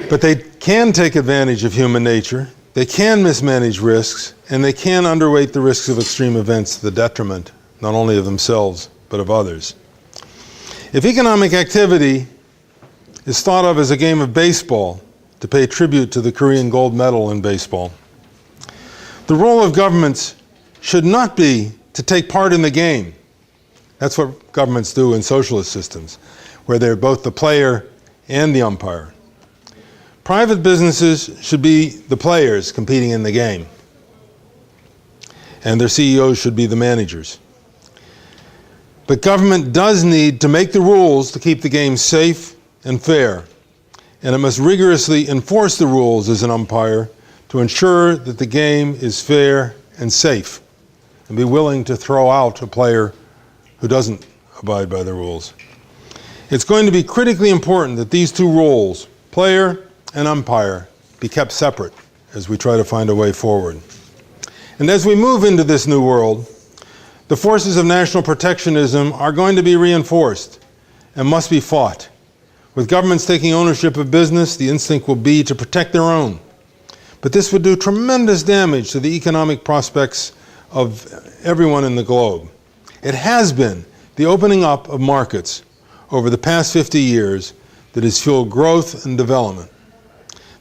But they can take advantage of human nature, they can mismanage risks, and they can underweight the risks of extreme events to the detriment not only of themselves, but of others. If economic activity is thought of as a game of baseball, to pay tribute to the Korean gold medal in baseball, the role of governments should not be to take part in the game. That's what governments do in socialist systems, where they're both the player and the umpire. Private businesses should be the players competing in the game, and their CEOs should be the managers. But government does need to make the rules to keep the game safe and fair, and it must rigorously enforce the rules as an umpire to ensure that the game is fair and safe, and be willing to throw out a player who doesn't abide by the rules. It's going to be critically important that these two roles, player and umpire, be kept separate as we try to find a way forward. And as we move into this new world, the forces of national protectionism are going to be reinforced and must be fought. With governments taking ownership of business, the instinct will be to protect their own. But this would do tremendous damage to the economic prospects of everyone in the globe. It has been the opening up of markets over the past 50 years that has fueled growth and development.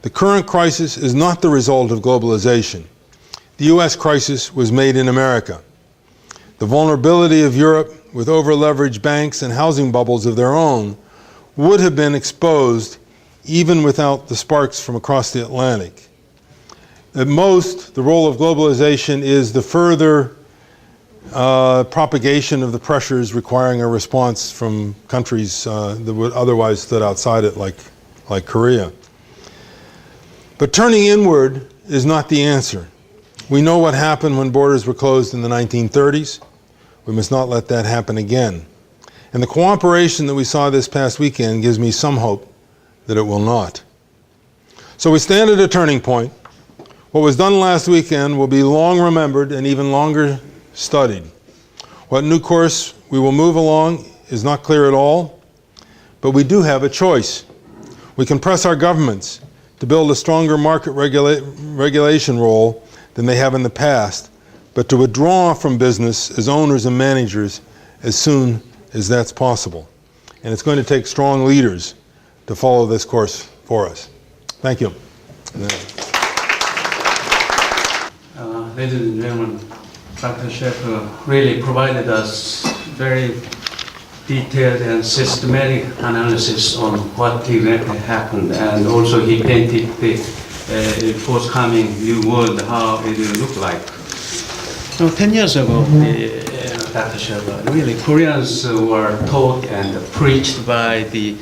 The current crisis is not the result of globalization. The US crisis was made in America. The vulnerability of Europe with over-leveraged banks and housing bubbles of their own would have been exposed even without the sparks from across the Atlantic. At most, the role of globalization is the further propagation of the pressures requiring a response from countries that would otherwise stood outside it, like Korea. But turning inward is not the answer. We know what happened when borders were closed in the 1930s. We must not let that happen again. And the cooperation that we saw this past weekend gives me some hope that it will not. So we stand at a turning point. What was done last weekend will be long remembered and even longer studied. What new course we will move along is not clear at all, but we do have a choice. We can press our governments to build a stronger market regulation role than they have in the past, but to withdraw from business as owners and managers as soon as that's possible. And it's going to take strong leaders to follow this course for us. Thank you. Ladies and gentlemen, Dr. Shafer really provided us very detailed and systematic analysis on what exactly happened, and also he painted the forthcoming new world, how it will look like. 10 years ago, Dr. Shafer, really Koreans were taught and preached by the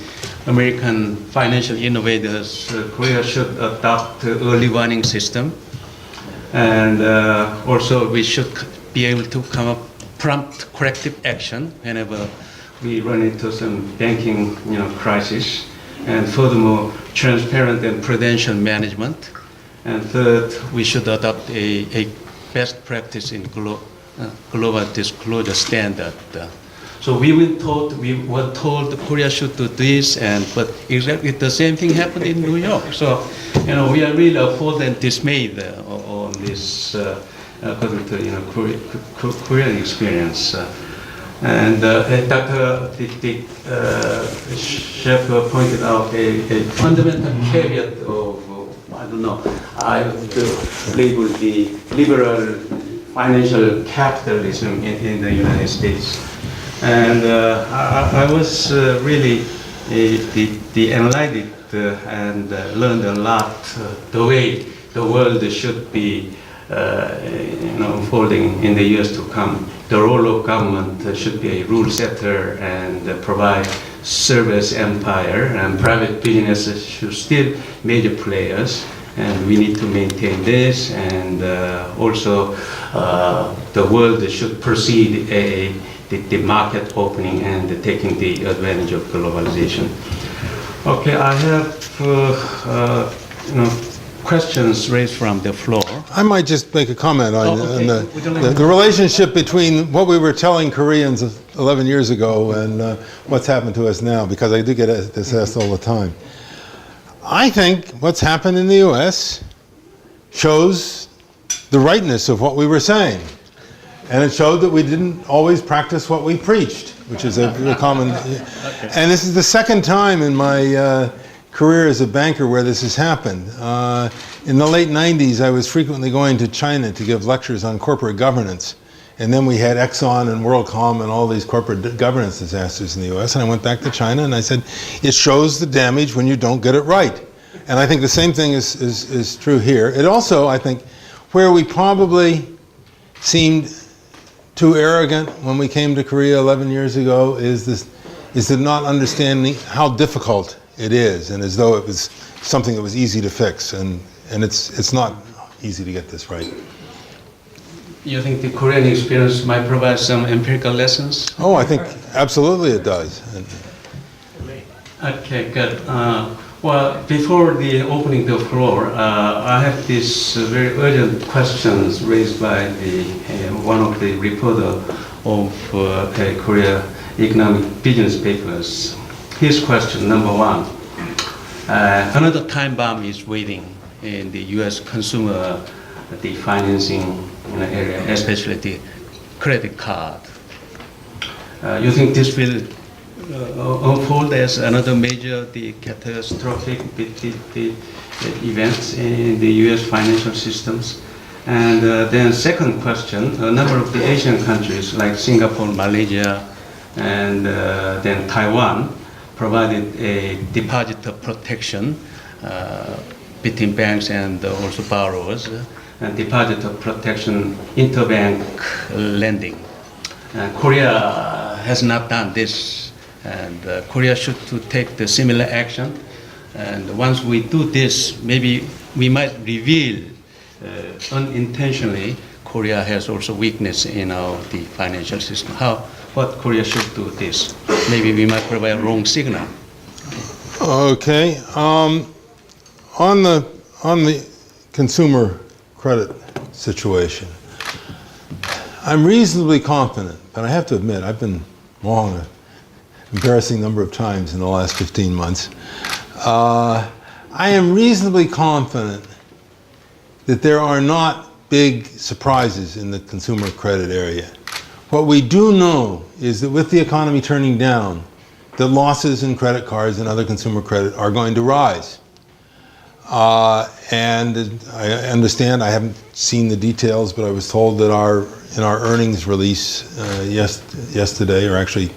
American financial innovators. Korea should adopt an early warning system, and also we should be able to come up prompt corrective action whenever we run into some banking crisis, and furthermore transparent and prudential management, And third, we should adopt a best practice in global disclosure standard. So we were told Korea should do this, but exactly the same thing happened in New York. So, we are really appalled and dismayed on this, according to Korean experience. And Dr. Shafer pointed out a fundamental caveat of, I don't know, I would label the liberal financial capitalism in the United States. And I was really enlightened and learned a lot the way the world should be unfolding in the years to come. The role of government should be a rule setter and provide service empire, and private businesses should still major players, and we need to maintain this. And also the world should proceed the market opening and taking the advantage of globalization. Okay, I have questions raised from the floor. I might just make a comment on, okay. on the relationship between what we were telling Koreans 11 years ago and what's happened to us now, because I do get this asked all the time. I think what's happened in the U.S. shows the rightness of what we were saying. And it showed that we didn't always practice what we preached, which is a common... Okay. And this is the second time in my career as a banker where this has happened. In the late 90s, I was frequently going to China to give lectures on corporate governance. And then we had Exxon and WorldCom and all these corporate governance disasters in the US. And I went back to China and I said, it shows the damage when you don't get it right. And I think the same thing is true here. It also, I think, where we probably seemed too arrogant when we came to Korea 11 years ago is the not understanding how difficult it is, and as though it was something that was easy to fix, and it's not easy to get this right. You think the Korean experience might provide some empirical lessons? Oh, I think absolutely it does. Okay, good. Well, before the opening the floor, I have these very urgent questions raised by one of the reporter of Korea Economic Business Papers. His question, number one, another time bomb is waiting in the U.S. consumer the financing area, especially the credit card. You think this will unfold as another major catastrophic events in the U.S. financial systems? And then second question, a number of the Asian countries like Singapore, Malaysia, and then Taiwan provided a deposit protection between banks and also borrowers, and deposit protection interbank lending. Korea has not done this, and Korea should to take the similar action. And once we do this, maybe we might reveal unintentionally Korea has also weakness in the financial system. What Korea should do this? Maybe we might provide wrong signal. Okay. On the consumer credit situation, I'm reasonably confident, but I have to admit I've been wrong an embarrassing number of times in the last 15 months. I am reasonably confident that there are not big surprises in the consumer credit area. What we do know is that with the economy turning down, the losses in credit cards and other consumer credit are going to rise. And I understand, I haven't seen the details, but I was told that in our earnings release yesterday, or actually,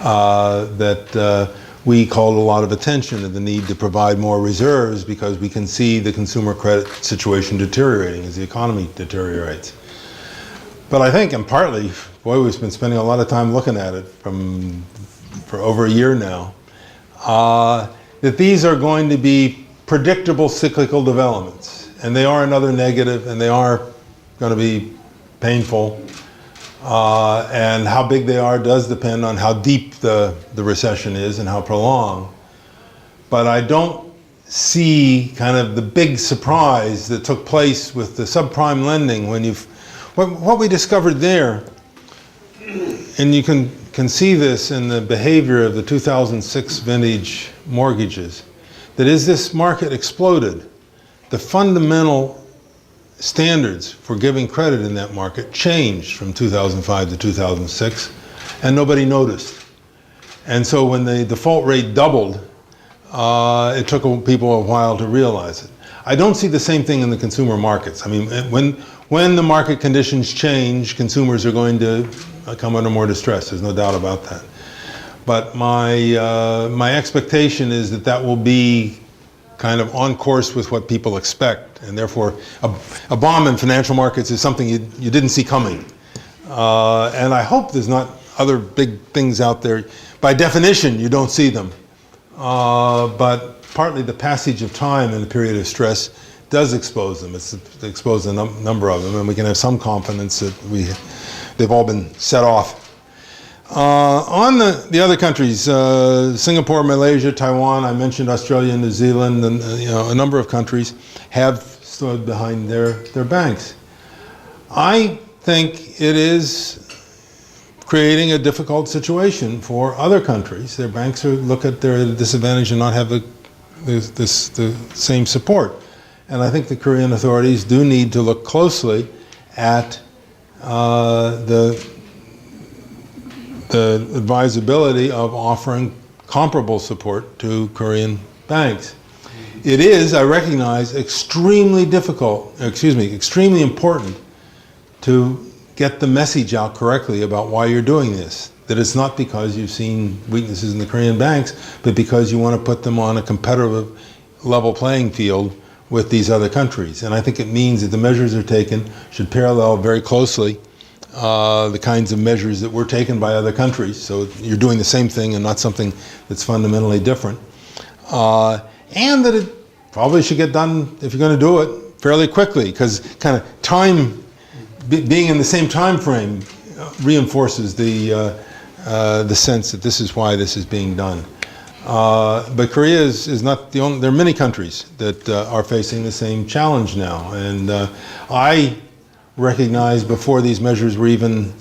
that we called a lot of attention to the need to provide more reserves because we can see the consumer credit situation deteriorating as the economy deteriorates. But I think, and partly, boy, we've been spending a lot of time looking at it for over a year now, that these are going to be predictable cyclical developments. And they are another negative, and they are going to be painful. And how big they are does depend on how deep the recession is and how prolonged. But I don't see kind of the big surprise that took place with the subprime lending when what we discovered there, and you can see this in the behavior of the 2006 vintage mortgages, that as this market exploded, the fundamental standards for giving credit in that market changed from 2005 to 2006, and nobody noticed. And so when the default rate doubled, it took people a while to realize it. I don't see the same thing in the consumer markets. I mean, when the market conditions change, consumers are going to come under more distress. There's no doubt about that. But my expectation is that will be kind of on course with what people expect, and therefore a bomb in financial markets is something you didn't see coming. And I hope there's not other big things out there. By definition, you don't see them. But partly the passage of time in a period of stress does expose them. It's exposed a number of them, and we can have some confidence that they've all been set off. On the other countries, Singapore, Malaysia, Taiwan, I mentioned Australia, New Zealand, and a number of countries have stood behind their banks. I think it is creating a difficult situation for other countries. Their banks look at their disadvantage and not have the same support. And I think the Korean authorities do need to look closely at the advisability of offering comparable support to Korean banks. It is, I recognize, extremely important to get the message out correctly about why you're doing this. That it's not because you've seen weaknesses in the Korean banks, but because you want to put them on a competitive level playing field with these other countries. And I think it means that the measures are taken should parallel very closely the kinds of measures that were taken by other countries. So you're doing the same thing and not something that's fundamentally different. And that it probably should get done, if you're going to do it, fairly quickly, because kind of time, being in the same time frame reinforces the sense that this is why this is being done. But Korea is not the only, there are many countries that are facing the same challenge now. And I recognized before these measures were even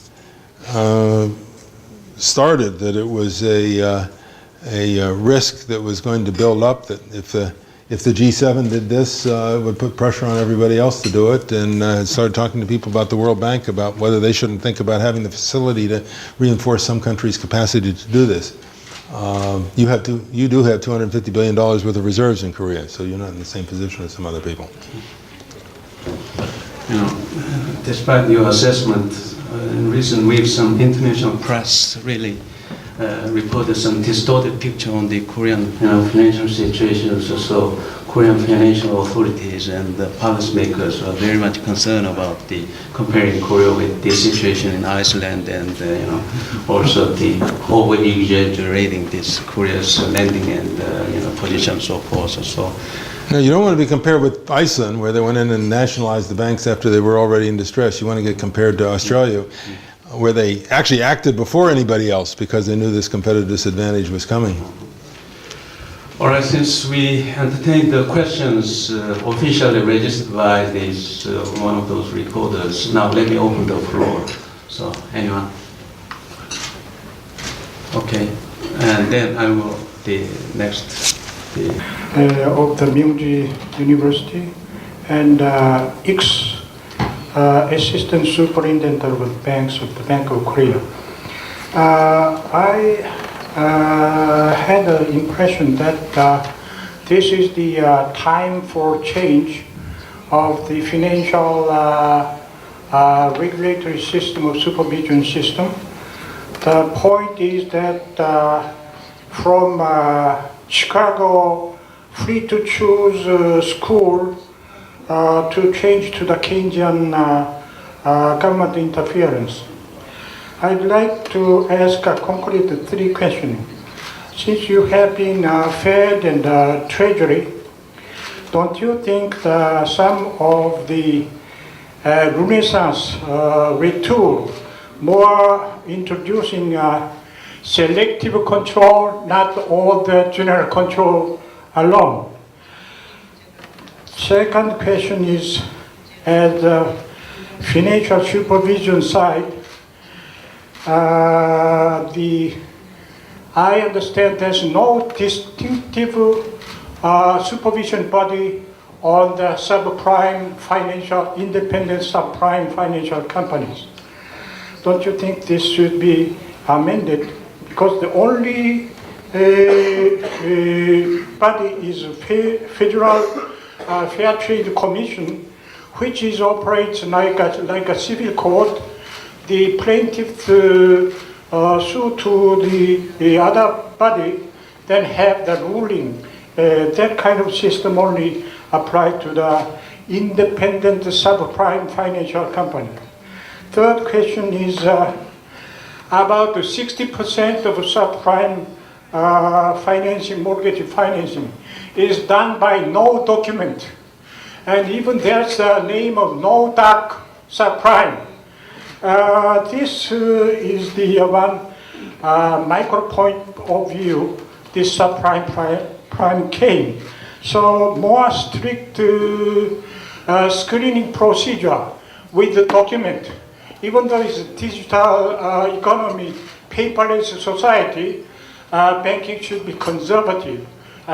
started that it was a risk that was going to build up, that if the G7 did this, it would put pressure on everybody else to do it, and started talking to people about the World Bank about whether they shouldn't think about having the facility to reinforce some countries' capacity to do this. You do have $250 billion worth of reserves in Korea, so you're not in the same position as some other people. Despite your assessment, in recent weeks, some international press really reported some distorted picture on the Korean financial situation. So Korean financial authorities and the policymakers are very much concerned about comparing Korea with the situation in Iceland, and also the over-exaggerating this Korea's lending and position so forth. So. No, you don't want to be compared with Iceland, where they went in and nationalized the banks after they were already in distress. You want to get compared to Australia, where they actually acted before anybody else because they knew this competitive disadvantage was coming. All right, since we entertained the questions officially registered by this one of those reporters, now let me open the floor. So, anyone? Okay, and then I will the next. Of the Myungji University and ex-assistant superintendent of banks of the Bank of Korea. I had the impression that this is the time for change of the financial regulatory system of supervision system. The point is that from Chicago free-to-choose school to change to the Keynesian government interference. I'd like to ask a concrete three questions. Since you have been Fed and Treasury, don't you think some of the Renaissance retool, more introducing selective control, not all the general control alone, Second question is, at the financial supervision side, I understand there's no distinctive supervision body on the subprime financial, independent subprime financial companies. Don't you think this should be amended? Because the only body is Federal Fair Trade Commission, which operates like a civil court. The plaintiff sue to the other body, then have the ruling. That kind of system only applied to the independent subprime financial company. Third question is about 60% of subprime financing, mortgage financing, is done by no document. And even there's a name of no dark subprime. This is the one micro point of view this subprime prime came. So more strict screening procedure with the document. Even though it's a digital economy, paperless society, banking should be conservative.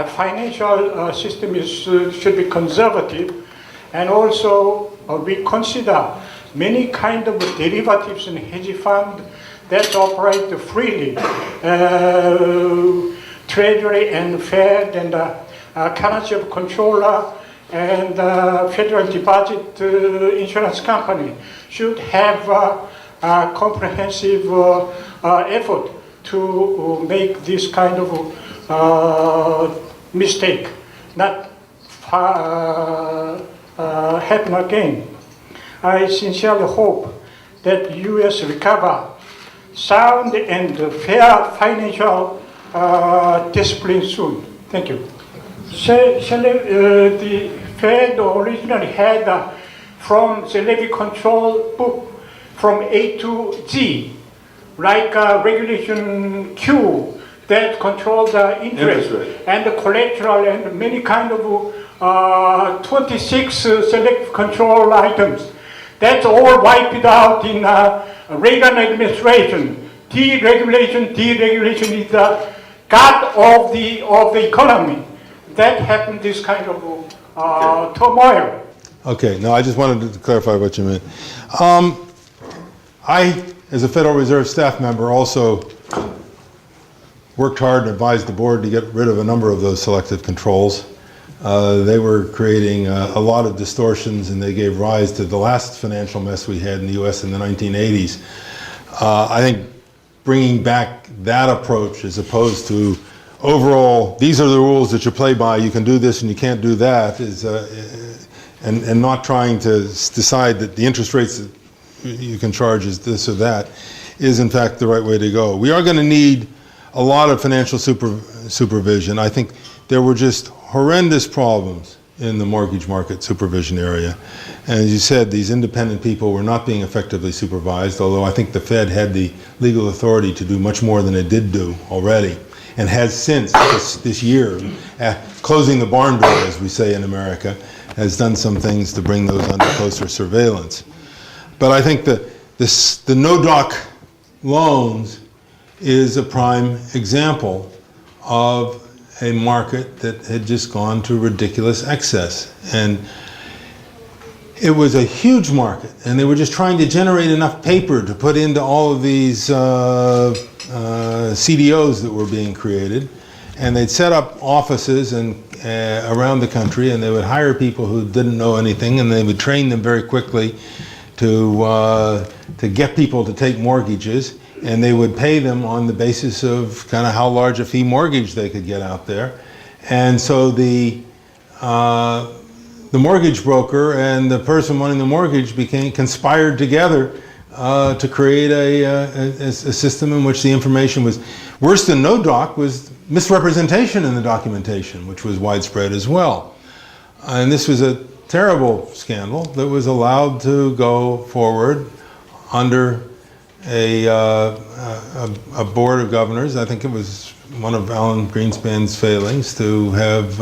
Financial system should be conservative. And also we consider many kind of derivatives and hedge fund that operate freely. Treasury and Fed and currency of controller and Federal Deposit Insurance Company should have a comprehensive effort to make this kind of mistake not happen again. I sincerely hope that U.S. recover sound and fair financial discipline soon. Thank you. The Fed originally had from the levy control book from A to Z, like regulation Q that controls the interest and the collateral and many kind of 26 select control items. That's all wiped out in Reagan administration. Deregulation is the god of the economy. That happened this kind of turmoil. Okay, now I just wanted to clarify what you meant. I, as a Federal Reserve staff member, also worked hard and advised the board to get rid of a number of those selective controls. They were creating a lot of distortions, and they gave rise to the last financial mess we had in the US in the 1980s. I think bringing back that approach as opposed to overall, these are the rules that you play by, you can do this and you can't do that, is, and not trying to decide that the interest rates that you can charge is this or that, is in fact the right way to go. We are going to need a lot of financial supervision. I think there were just horrendous problems in the mortgage market supervision area. And as you said, these independent people were not being effectively supervised, although I think the Fed had the legal authority to do much more than it did do already, and has since this year, closing the barn door, as we say in America, has done some things to bring those under closer surveillance. But I think the no-doc loans is a prime example of a market that had just gone to ridiculous excess. And it was a huge market, and they were just trying to generate enough paper to put into all of these CDOs that were being created. And they'd set up offices around the country, and they would hire people who didn't know anything, and they would train them very quickly to get people to take mortgages. And they would pay them on the basis of kind of how large a fee mortgage they could get out there. And so the mortgage broker and the person wanting the mortgage conspired together to create a system in which the information was, worse than no doc, was misrepresentation in the documentation, which was widespread as well. And this was a terrible scandal that was allowed to go forward under a board of governors. I think it was one of Alan Greenspan's failings to have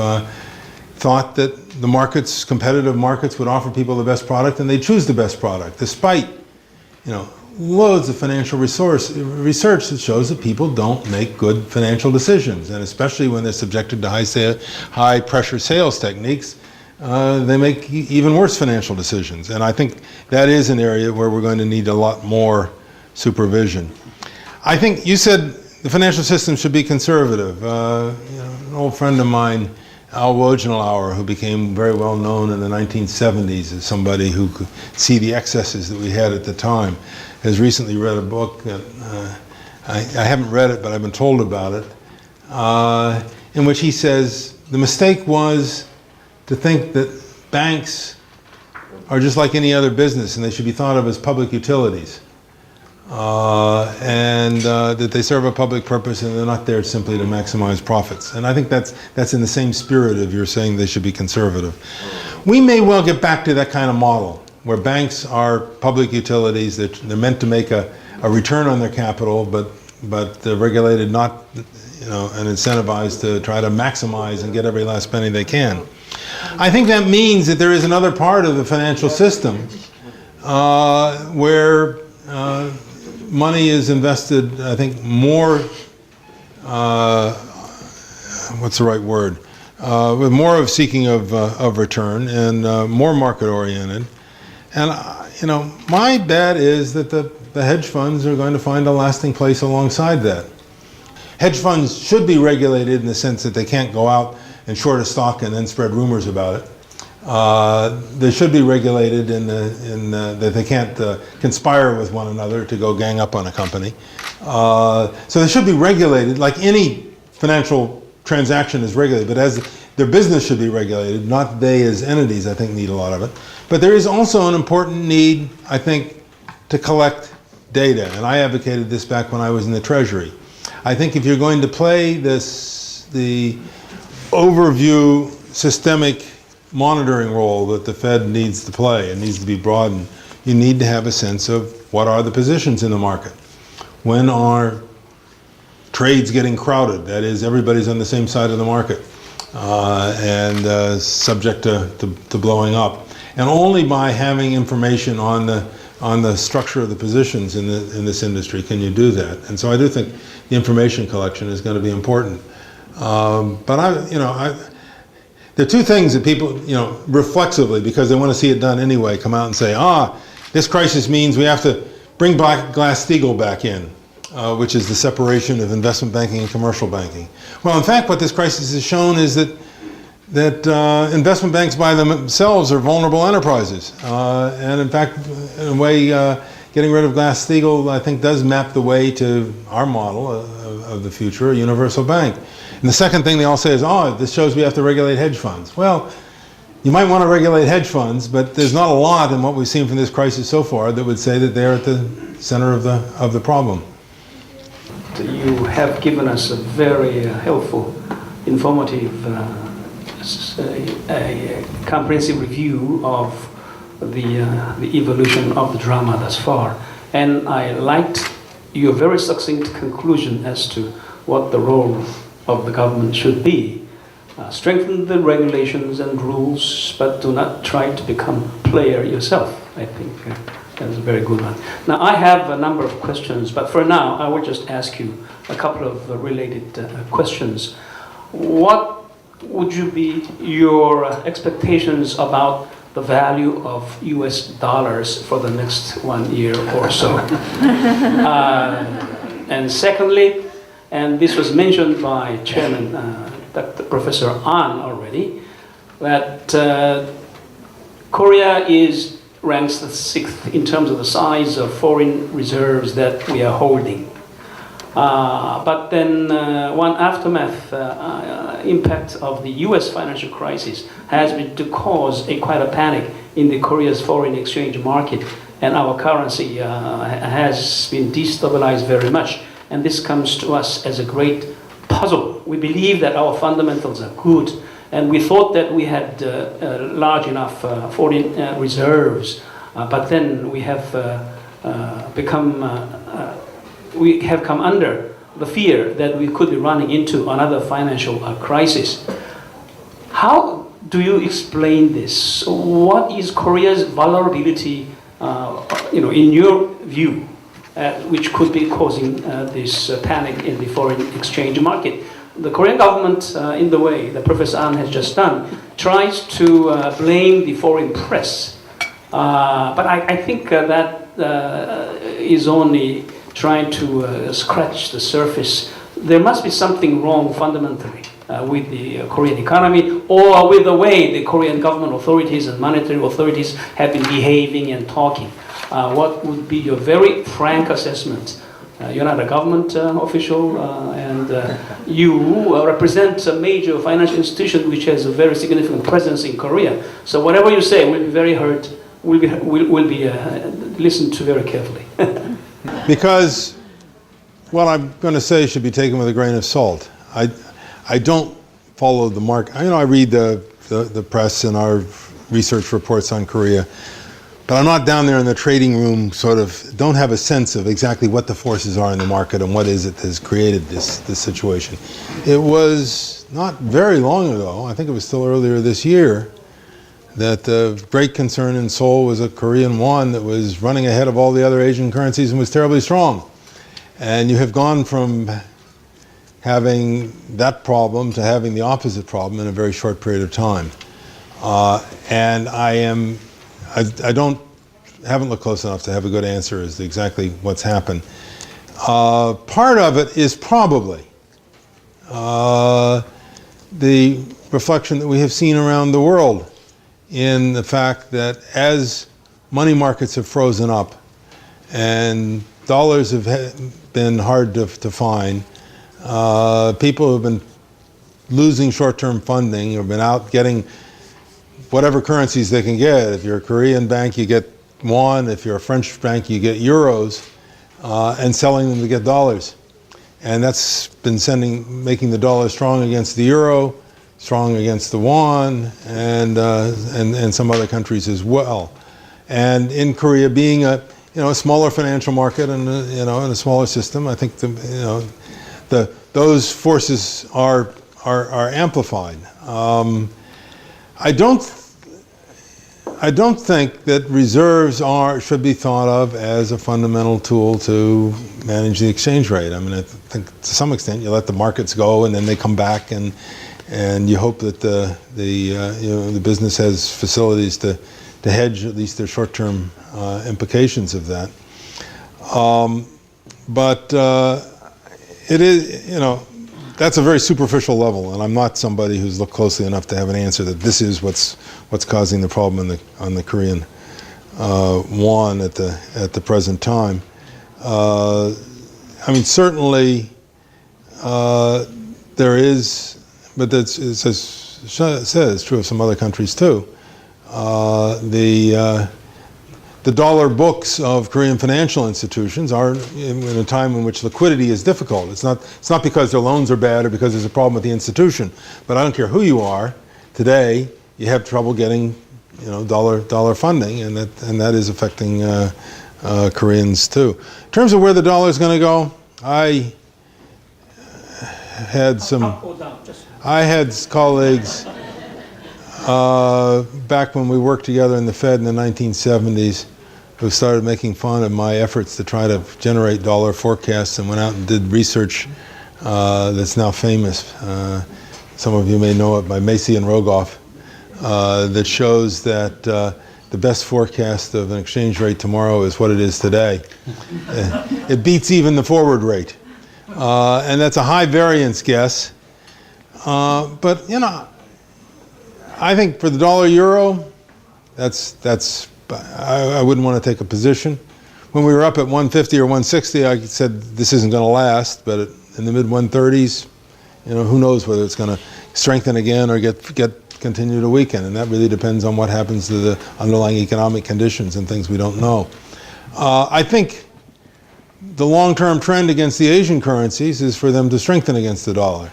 thought that the markets, competitive markets, would offer people the best product, and they choose the best product, despite, loads of financial research that shows that people don't make good financial decisions, and especially when they're subjected to high pressure sales techniques, they make even worse financial decisions. And I think that is an area where we're going to need a lot more supervision. I think you said the financial system should be conservative. An old friend of mine, Al Wojenlauer, who became very well known in the 1970s as somebody who could see the excesses that we had at the time, has recently read a book that I haven't read it, but I've been told about it, in which he says the mistake was to think that banks are just like any other business and they should be thought of as public utilities, and that they serve a public purpose and they're not there simply to maximize profits. And I think that's in the same spirit of you're saying they should be conservative. We may well get back to that kind of model where banks are public utilities, that they're meant to make a return on their capital, but they're regulated not, and incentivized to try to maximize and get every last penny they can. I think that means that there is another part of the financial system where money is invested, I think, more, what's the right word? With more of seeking of return and more market-oriented. And, my bet is that the hedge funds are going to find a lasting place alongside that. Hedge funds should be regulated in the sense that they can't go out and short a stock and then spread rumors about it. They should be regulated that they can't conspire with one another to go gang up on a company. So they should be regulated like any financial transaction is regulated, but as their business should be regulated, not they as entities, I think, need a lot of it. But there is also an important need, I think, to collect data, and I advocated this back when I was in the Treasury. I think if you're going to play the overview systemic monitoring role that the Fed needs to play and needs to be broadened, you need to have a sense of what are the positions in the market. When are trades getting crowded? That is, everybody's on the same side of the market and subject to blowing up. And only by having information on the structure of the positions in this industry can you do that. And so I do think the information collection is going to be important. But there are two things that people, reflexively, because they want to see it done anyway, come out and say, this crisis means we have to bring Glass-Steagall back in, which is the separation of investment banking and commercial banking. Well, in fact, what this crisis has shown is that investment banks by themselves are vulnerable enterprises. And in fact, in a way, getting rid of Glass-Steagall, I think, does map the way to our model of the future, a universal bank. And the second thing they all say is, this shows we have to regulate hedge funds. Well, you might want to regulate hedge funds, but there's not a lot in what we've seen from this crisis so far that would say that they're at the center of the problem. You have given us a very helpful, informative, a comprehensive review of the evolution of the drama thus far. And I liked your very succinct conclusion as to what the role of the government should be. Strengthen the regulations and rules, but do not try to become a player yourself. I think that's a very good one. Now, I have a number of questions, but for now, I will just ask you a couple of related questions. What would you be your expectations about the value of US dollars for the next 1 year or so? And secondly, and this was mentioned by Chairman Dr. Professor An already, that Korea ranks the 6th in terms of the size of foreign reserves that we are holding. But then one aftermath impact of the US financial crisis has been to cause quite a panic in the Korea's foreign exchange market, and our currency has been destabilized very much. And this comes to us as a great puzzle. We believe that our fundamentals are good, and we thought that we had large enough foreign reserves, but then we have come under the fear that we could be running into another financial crisis. How do you explain this? What is Korea's vulnerability, in your view, which could be causing this panic in the foreign exchange market? The Korean government, in the way that Professor An has just done, tries to blame the foreign press. But I think that is only trying to scratch the surface. There must be something wrong fundamentally with the Korean economy, or with the way the Korean government authorities and monetary authorities have been behaving and talking. What would be your very frank assessment? You're not a government official, and you represent a major financial institution which has a very significant presence in Korea. So whatever you say will be very heard, will be listened to very carefully. Because what I'm going to say should be taken with a grain of salt. I don't follow the market. I read the press and our research reports on Korea, but I'm not down there in the trading room, don't have a sense of exactly what the forces are in the market and what is it that has created this situation. It was not very long ago, I think it was still earlier this year, that the great concern in Seoul was a Korean won that was running ahead of all the other Asian currencies and was terribly strong. And you have gone from having that problem to having the opposite problem in a very short period of time. And haven't looked close enough to have a good answer as to exactly what's happened. Part of it is probably the reflection that we have seen around the world in the fact that as money markets have frozen up and dollars have been hard to find, people have been losing short-term funding, have been out getting whatever currencies they can get. If you're a Korean bank, you get won. If you're a French bank, you get euros, and selling them to get dollars. And that's been making the dollar strong against the euro, strong against the won, and some other countries as well. And in Korea, being a smaller financial market and a smaller system, I think those forces are amplified. I don't think that reserves should be thought of as a fundamental tool to manage the exchange rate. I mean, I think to some extent you let the markets go and then they come back, and you hope that the business has facilities to hedge at least their short-term implications of that. But it is, that's a very superficial level, and I'm not somebody who's looked closely enough to have an answer that this is what's causing the problem on the Korean won at the present time. I mean, certainly there is, but it's true of some other countries too. The dollar books of Korean financial institutions are in a time in which liquidity is difficult. It's not because their loans are bad or because there's a problem with the institution, but I don't care who you are. Today, you have trouble getting, dollar funding, and that is affecting Koreans too. In terms of where the dollar is going to go, I had colleagues back when we worked together in the Fed in the 1970s who started making fun of my efforts to try to generate dollar forecasts and went out and did research that's now famous. Some of you may know it, by Macy and Rogoff, that shows that the best forecast of an exchange rate tomorrow is what it is today. It beats even the forward rate. And that's a high variance guess. But, I think for the dollar-euro, I wouldn't want to take a position. When we were up at 150 or 160, I said this isn't going to last, but in the mid-130s, who knows whether it's going to strengthen again or continue to weaken, and that really depends on what happens to the underlying economic conditions and things we don't know. I think the long-term trend against the Asian currencies is for them to strengthen against the dollar.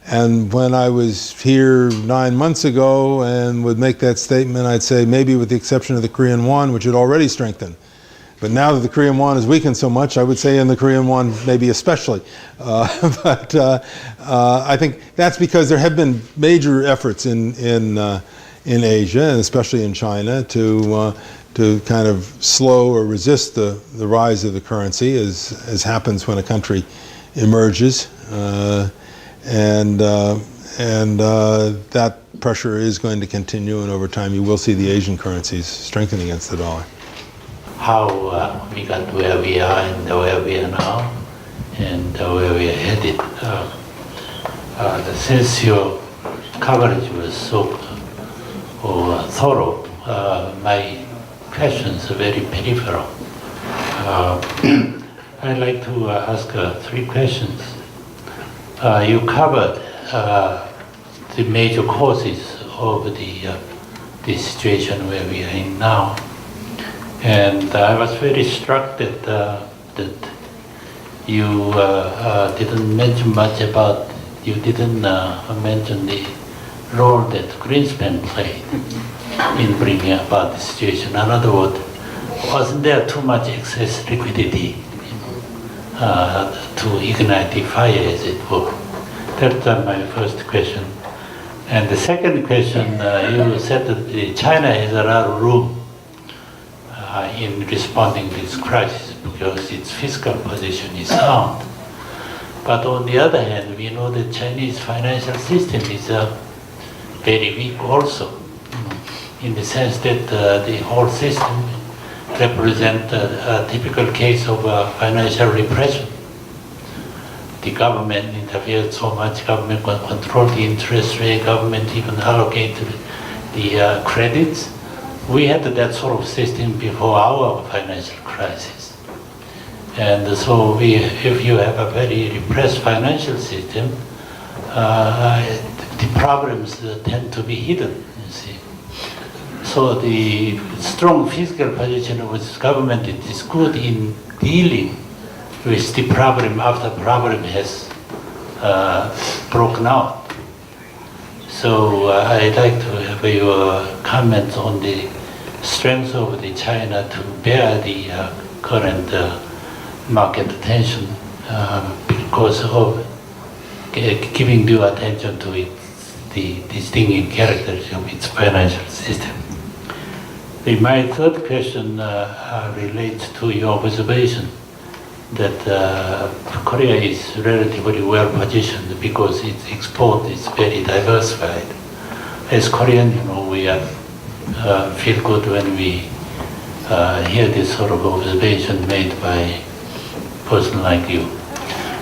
And when I was here 9 months ago and would make that statement, I'd say maybe with the exception of the Korean won, which had already strengthened, But now that the Korean won has weakened so much, I would say in the Korean won maybe especially. But I think that's because there have been major efforts in Asia, and especially in China, to kind of slow or resist the rise of the currency, as happens when a country emerges. And that pressure is going to continue, and over time you will see the Asian currencies strengthen against the dollar. How we got where we are and where we are now and where we are headed. Since your coverage was so thorough, my questions are very peripheral. I'd like to ask 3 questions. You covered the major causes of the situation where we are in now. And I was very struck that you didn't mention much about, you didn't mention the role that Greenspan played in bringing about the situation. In other words, wasn't there too much excess liquidity to ignite the fire, as it were? That's my first question. And the second question, you said that China has a lot of room in responding to this crisis because its fiscal position is sound. But on the other hand, we know the Chinese financial system is very weak also, in the sense that the whole system represents a typical case of financial repression. The government interfered so much, government controlled the interest rate, government even allocated the credits. We had that sort of system before our financial crisis. And so if you have a very repressed financial system, the problems tend to be hidden, you see. So the strong fiscal position of the government is good in dealing with the problem after the problem has broken out. So I'd like to have your comments on the strength of the China to bear the current market attention because of giving due attention to the distinguishing characteristics of its financial system. My third question relates to your observation that Korea is relatively well positioned because its export is very diversified. As Korean, we feel good when we hear this sort of observation made by a person like you.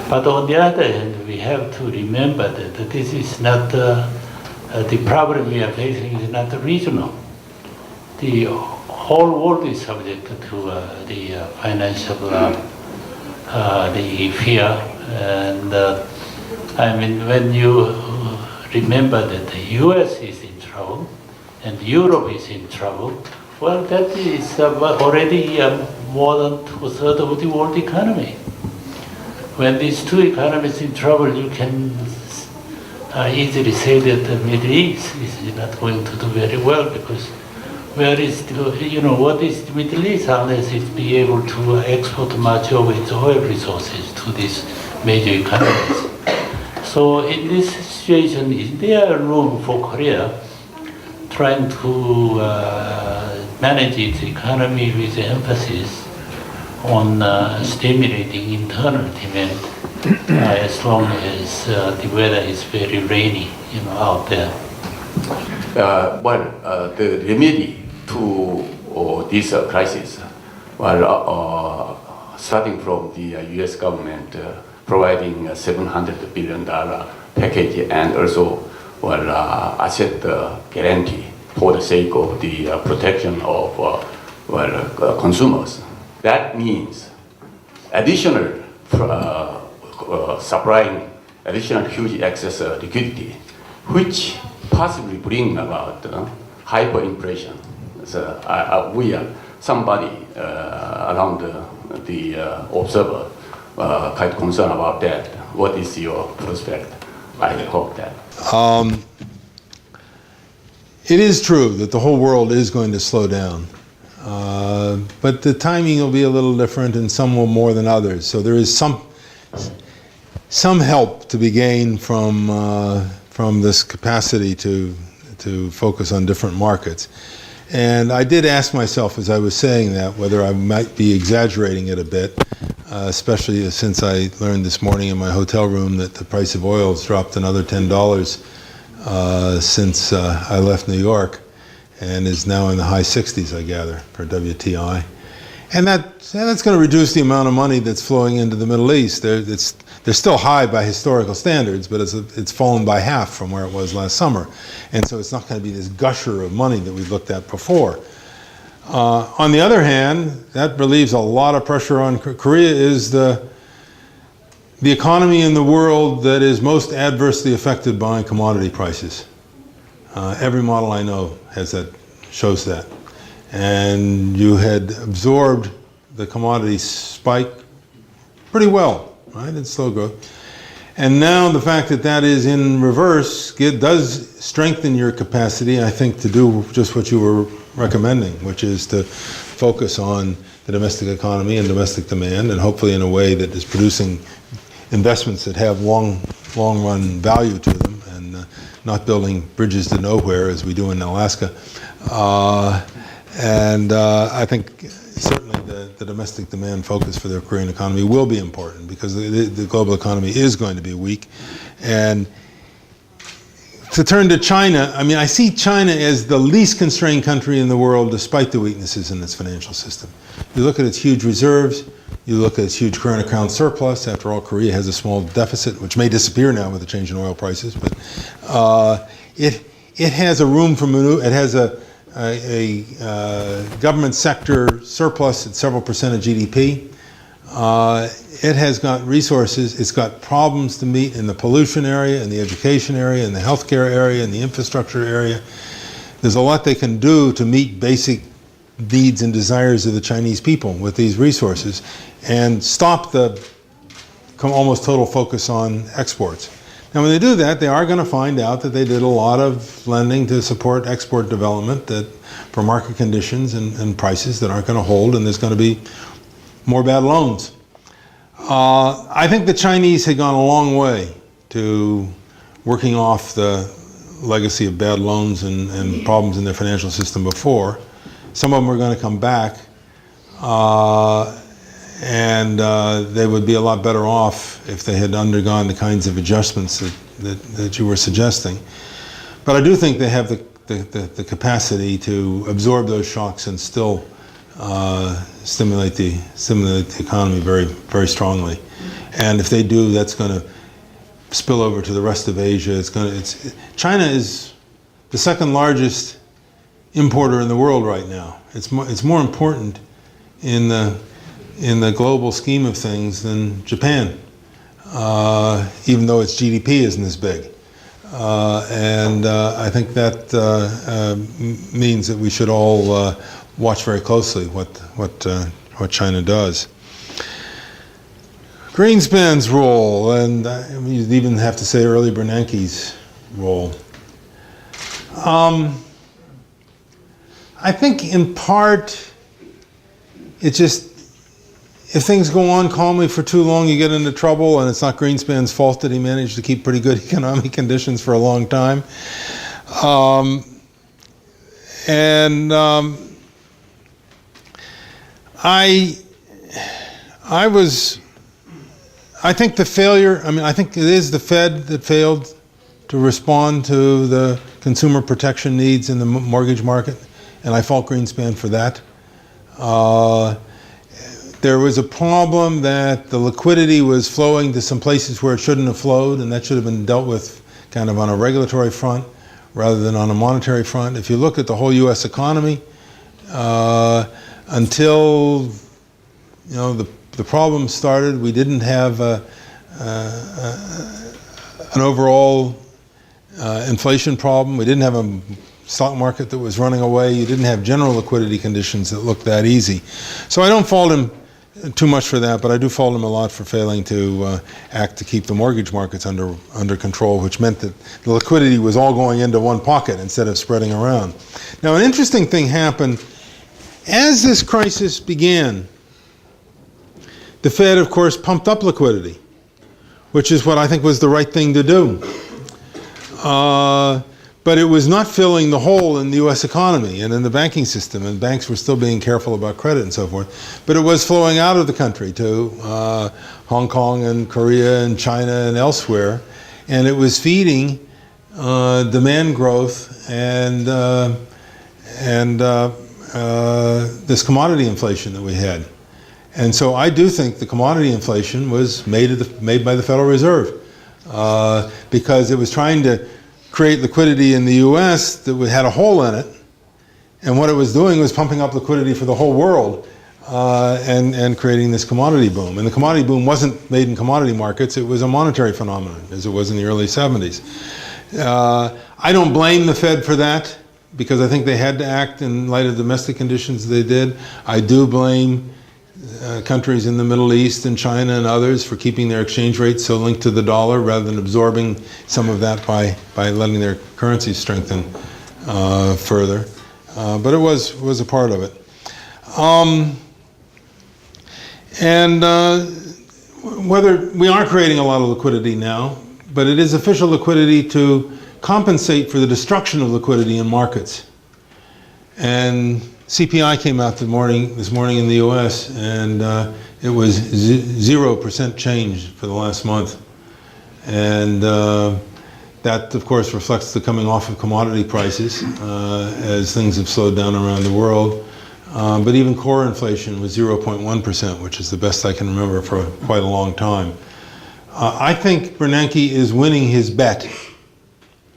But on the other hand, we have to remember that this is not the problem we are facing is not regional. The whole world is subject to the financial the fear, and I mean, when you remember that the US is in trouble and Europe is in trouble, well, that is already more than 2/3 of the world economy. When these two economies in trouble, you can easily say that the Middle East is not going to do very well because where is what is the Middle East unless it be able to export much of its oil resources to these major economies? So in this situation, is there room for Korea trying to manage its economy with emphasis on stimulating internal demand as long as the weather is very rainy, out there? The remedy to this crisis, starting from the U.S. government providing a $700 billion package and also asset guarantee for the sake of the protection of consumers. That means additional supplying additional huge excess liquidity, which possibly bring about hyperinflation. So we are somebody around the observer quite concerned about that. What is your prospect? I hope that. It is true that the whole world is going to slow down But the timing will be a little different, and some will more than others. So there is some help to be gained from this capacity to focus on different markets. And I did ask myself as I was saying that whether I might be exaggerating it a bit, especially since I learned this morning in my hotel room that the price of oil has dropped another $10 since I left New York, and is now in the high 60s, I gather, per WTI. And that's going to reduce the amount of money that's flowing into the Middle East. They're still high by historical standards, but it's fallen by half from where it was last summer. And so it's not going to be this gusher of money that we've looked at before. On the other hand, that relieves a lot of pressure on Korea. Is the economy in the world that is most adversely affected by commodity prices. Every model I know shows that. And you had absorbed the commodity spike pretty well, right? It's slow growth. And now the fact that that is in reverse does strengthen your capacity, I think, to do just what you were recommending, which is to focus on the domestic economy and domestic demand, and hopefully in a way that is producing investments that have long-run value to them, and not building bridges to nowhere as we do in Alaska. I think certainly the domestic demand focus for the Korean economy will be important, because the global economy is going to be weak. And to turn to China, I mean, I see China as the least constrained country in the world despite the weaknesses in its financial system. You look at its huge reserves, you look at its huge current account surplus. After all, Korea has a small deficit, which may disappear now with the change in oil prices, but it has a room for maneuver. It has a government sector surplus at several percent of GDP. It has got resources. It's got problems to meet in the pollution area, in the education area, in the healthcare area, in the infrastructure area. There's a lot they can do to meet basic needs and desires of the Chinese people with these resources, and stop the almost total focus on exports. Now, when they do that, they are going to find out that they did a lot of lending to support export development for market conditions and prices that aren't going to hold, and there's going to be more bad loans. I think the Chinese had gone a long way to working off the legacy of bad loans and problems in their financial system before. Some of them are going to come back, and they would be a lot better off if they had undergone the kinds of adjustments that you were suggesting. But I do think they have the capacity to absorb those shocks and still stimulate the economy very, very strongly. And if they do, that's going to spill over to the rest of Asia. China is the second largest importer in the world right now. It's more important in the global scheme of things than Japan, even though its GDP isn't as big. I think that means that we should all watch very closely what China does. Greenspan's role, and you'd even have to say early Bernanke's role. I think in part, it's just, if things go on calmly for too long, you get into trouble, and it's not Greenspan's fault that he managed to keep pretty good economic conditions for a long time. I think the failure, I think it is the Fed that failed to respond to the consumer protection needs in the mortgage market, and I fault Greenspan for that. There was a problem that the liquidity was flowing to some places where it shouldn't have flowed, and that should have been dealt with kind of on a regulatory front rather than on a monetary front. If you look at the whole U.S. economy, until the problem started, we didn't have an overall inflation problem. We didn't have a stock market that was running away. You didn't have general liquidity conditions that looked that easy. So I don't fault him too much for that, but I do fault him a lot for failing to act to keep the mortgage markets under control, which meant that the liquidity was all going into one pocket instead of spreading around. Now, an interesting thing happened As this crisis began, the Fed, of course, pumped up liquidity, which is what I think was the right thing to do. But it was not filling the hole in the U.S. economy and in the banking system, and banks were still being careful about credit and so forth. But it was flowing out of the country to Hong Kong and Korea and China and elsewhere, and it was feeding demand growth and this commodity inflation that we had. And so I do think the commodity inflation was made by the Federal Reserve because it was trying to create liquidity in the U.S. that had a hole in it, and what it was doing was pumping up liquidity for the whole world and creating this commodity boom. And the commodity boom wasn't made in commodity markets, it was a monetary phenomenon, as it was in the early 70s. I don't blame the Fed for that, because I think they had to act in light of domestic conditions they did. I do blame countries in the Middle East and China and others for keeping their exchange rates so linked to the dollar rather than absorbing some of that by letting their currencies strengthen further. But it was a part of it. Whether we are creating a lot of liquidity now, but it is official liquidity to compensate for the destruction of liquidity in markets. And CPI came out this morning in the U.S., and it was 0% change for the last month. And that, of course, reflects the coming off of commodity prices as things have slowed down around the world. But even core inflation was 0.1%, which is the best I can remember for quite a long time. I think Bernanke is winning his bet.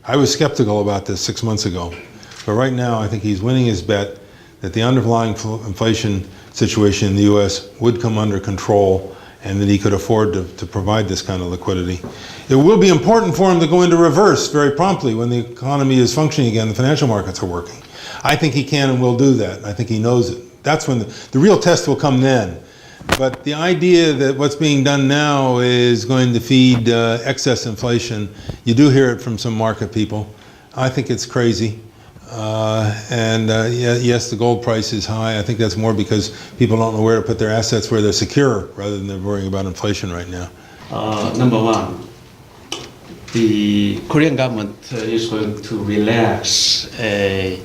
I was skeptical about this 6 months ago, but right now I think he's winning his bet that the underlying inflation situation in the U.S. would come under control and that he could afford to provide this kind of liquidity. It will be important for him to go into reverse very promptly when the economy is functioning again, the financial markets are working. I think he can and will do that. I think he knows it. That's when the real test will come then. But the idea that what's being done now is going to feed excess inflation, you do hear it from some market people. I think it's crazy. Yes, the gold price is high. I think that's more because people don't know where to put their assets where they're secure rather than they're worrying about inflation right now. Number one, the Korean government is going to relax a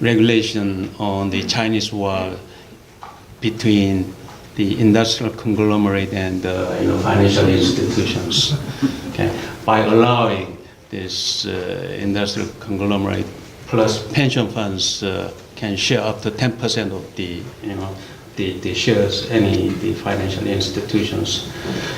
regulation on the Chinese wall between the industrial conglomerate and financial institutions, okay, by allowing this industrial conglomerate plus pension funds can share up to 10% of the shares the financial institutions.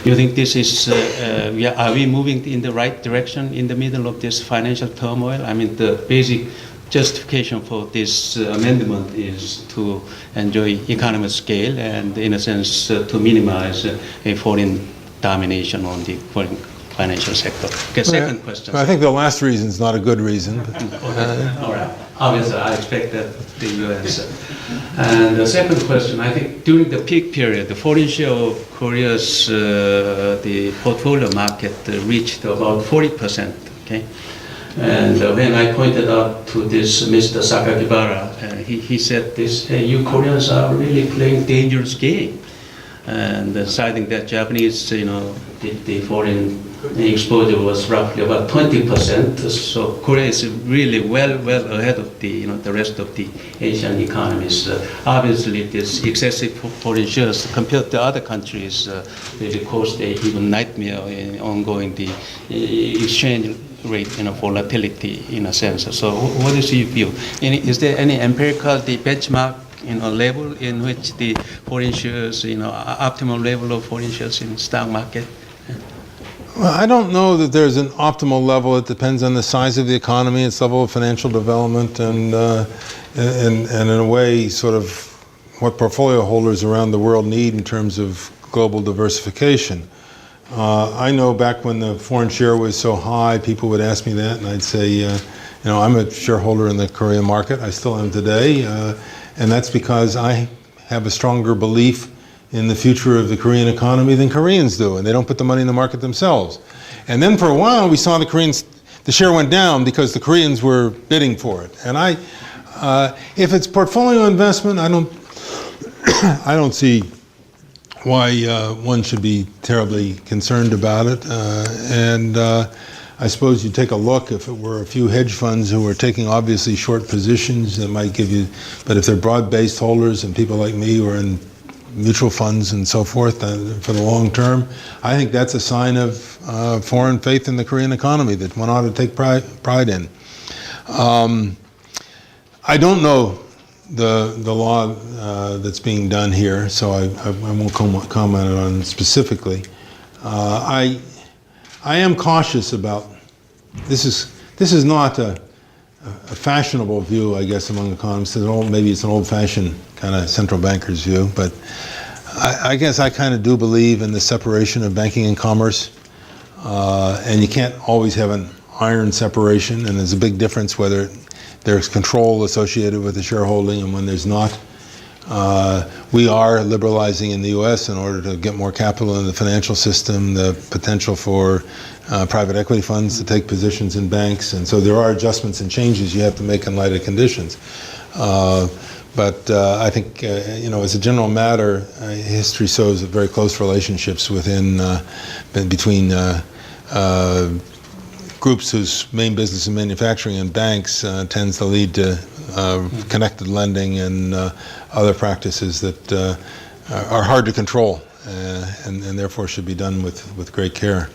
You think this is are we moving in the right direction in the middle of this financial turmoil? I mean, the basic justification for this amendment is to enjoy economy scale and, in a sense, to minimize a foreign domination on the foreign financial sector. Okay, second question. I think the last reason is not a good reason. All right. Obviously, I expect that you answer. And the second question, I think during the peak period, the foreign share of Korea's the portfolio market reached about 40%. Okay. And when I pointed out to this Mr. Sakakibara, he said this, hey, you Koreans are really playing dangerous game. And citing that Japanese, the foreign exposure was roughly about 20%. So Korea is really well ahead of the rest of the Asian economies. Obviously, this excessive foreign shares compared to other countries really caused a even nightmare in ongoing the exchange rate volatility in a sense. So what is your view? Is there any empirical benchmark level in which the foreign shares, optimal level of foreign shares in stock market? Well, I don't know that there's an optimal level. It depends on the size of the economy, its level of financial development, and in a way, sort of what portfolio holders around the world need in terms of global diversification. I know back when the foreign share was so high, people would ask me that, and I'd say, I'm a shareholder in the Korean market. I still am today, and that's because I have a stronger belief in the future of the Korean economy than Koreans do, and they don't put the money in the market themselves. And then for a while, we saw the share went down because the Koreans were bidding for it. And if it's portfolio investment, I don't I don't see why one should be terribly concerned about it. I suppose you take a look, if it were a few hedge funds who were taking obviously short positions, that might give you, but if they're broad-based holders and people like me who are in mutual funds and so forth for the long term, I think that's a sign of foreign faith in the Korean economy that one ought to take pride in. I don't know the law that's being done here, so I won't comment on it specifically. I am cautious about this. Is not a fashionable view, I guess, among economists. Maybe it's an old-fashioned kind of central banker's view, but I guess I kind of do believe in the separation of banking and commerce, and you can't always have an iron separation, and there's a big difference whether there's control associated with the shareholding and when there's not. We are liberalizing in the U.S. in order to get more capital in the financial system, the potential for private equity funds to take positions in banks, and so there are adjustments and changes you have to make in light of conditions. But I think, as a general matter, history shows that very close relationships between groups whose main business is manufacturing and banks tends to lead to connected lending and other practices that are hard to control and therefore should be done with great care.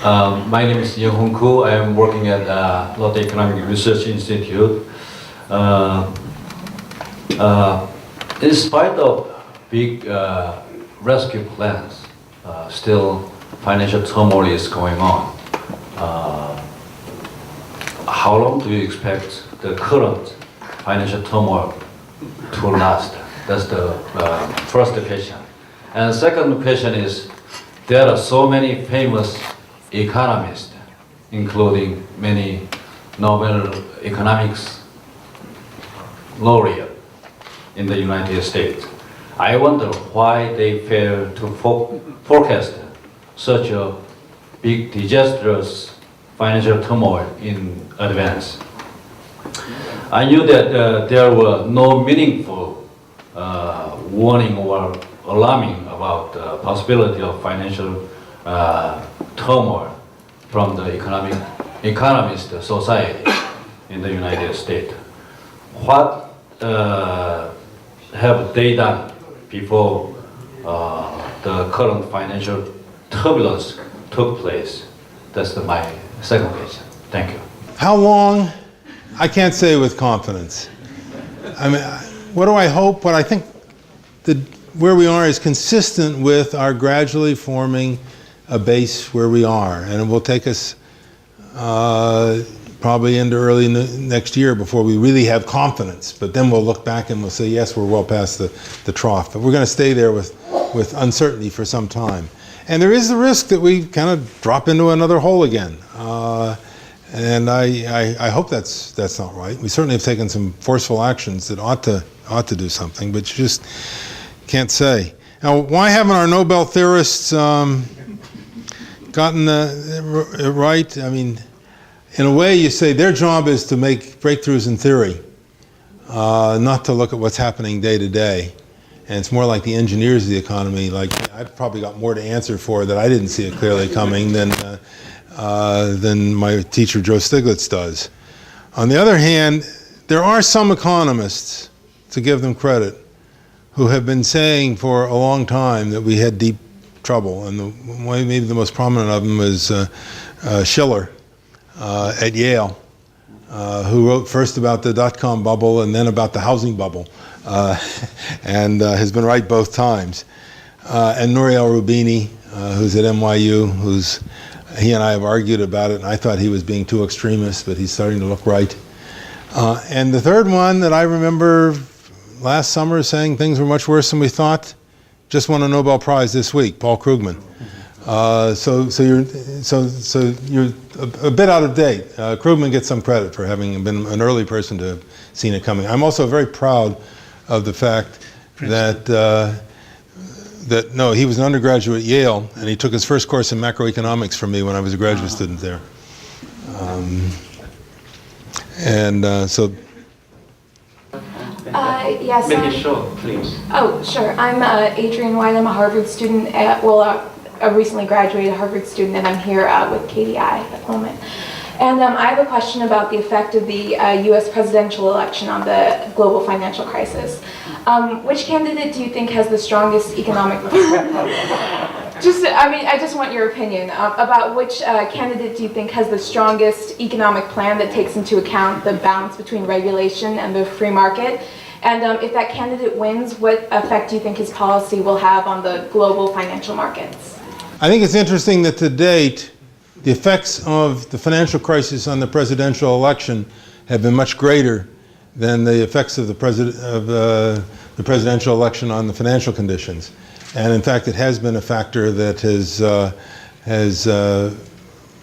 My name is Young-Hoon Koo. I am working at Lotte Economic Research Institute. In spite of big rescue plans, still financial turmoil is going on. How long do you expect the current financial turmoil to last? That's the first question. And second question is, there are so many famous economists, including many Nobel economics laureates in the United States. I wonder why they fail to forecast such a big disastrous financial turmoil in advance. I knew that there were no meaningful warning or alarming about the possibility of financial turmoil from the economist society in the United States. What have they done before the current financial turbulence took place? That's my second question. Thank you. How long? I can't say with confidence. I mean, what do I hope? What I think where we are is consistent with our gradually forming a base where we are, and it will take us probably into early next year before we really have confidence. But then we'll look back and we'll say, yes, we're well past the trough. But we're going to stay there with uncertainty for some time. And there is the risk that we kind of drop into another hole again. And I hope that's not right. We certainly have taken some forceful actions that ought to do something, but you just can't say. Now, why haven't our Nobel theorists gotten it right? I mean, in a way, you say their job is to make breakthroughs in theory, not to look at what's happening day to day. And it's more like the engineers of the economy. Like, I've probably got more to answer for that I didn't see it clearly coming than my teacher Joe Stiglitz does. On the other hand, there are some economists, to give them credit, who have been saying for a long time that we had deep trouble. And maybe the most prominent of them is Schiller at Yale, who wrote first about the dot-com bubble and then about the housing bubble, and has been right both times. And Nouriel Roubini, who's at NYU, he and I have argued about it, and I thought he was being too extremist, but he's starting to look right. And the third one that I remember last summer saying things were much worse than we thought, just won a Nobel Prize this week, Paul Krugman. So you're a bit out of date. Krugman gets some credit for having been an early person to have seen it coming. I'm also very proud of the fact that he was an undergraduate at Yale, and he took his first course in macroeconomics from me when I was a graduate student there. Yes. Make it short, please. Oh, sure. I'm Adrienne White. I'm a Harvard student. A recently graduated Harvard student, and I'm here with KDI at the moment. And I have a question about the effect of the U.S. presidential election on the global financial crisis. Which candidate do you think has the strongest economic? I just want your opinion about which candidate do you think has the strongest economic plan that takes into account the balance between regulation and the free market? And if that candidate wins, what effect do you think his policy will have on the global financial markets? I think it's interesting that to date, the effects of the financial crisis on the presidential election have been much greater than the effects of the presidential election on the financial conditions. And in fact, it has been a factor that has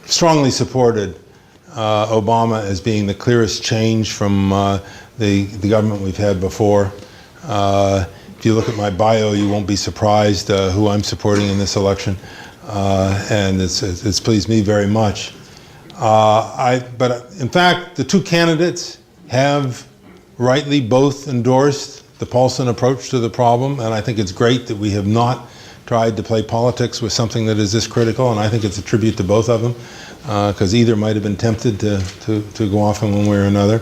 strongly supported Obama as being the clearest change from the government we've had before. If you look at my bio, you won't be surprised who I'm supporting in this election. And it's pleased me very much. But in fact, the two candidates have rightly both endorsed the Paulson approach to the problem, and I think it's great that we have not tried to play politics with something that is this critical, and I think it's a tribute to both of them, because either might have been tempted to go off in one way or another.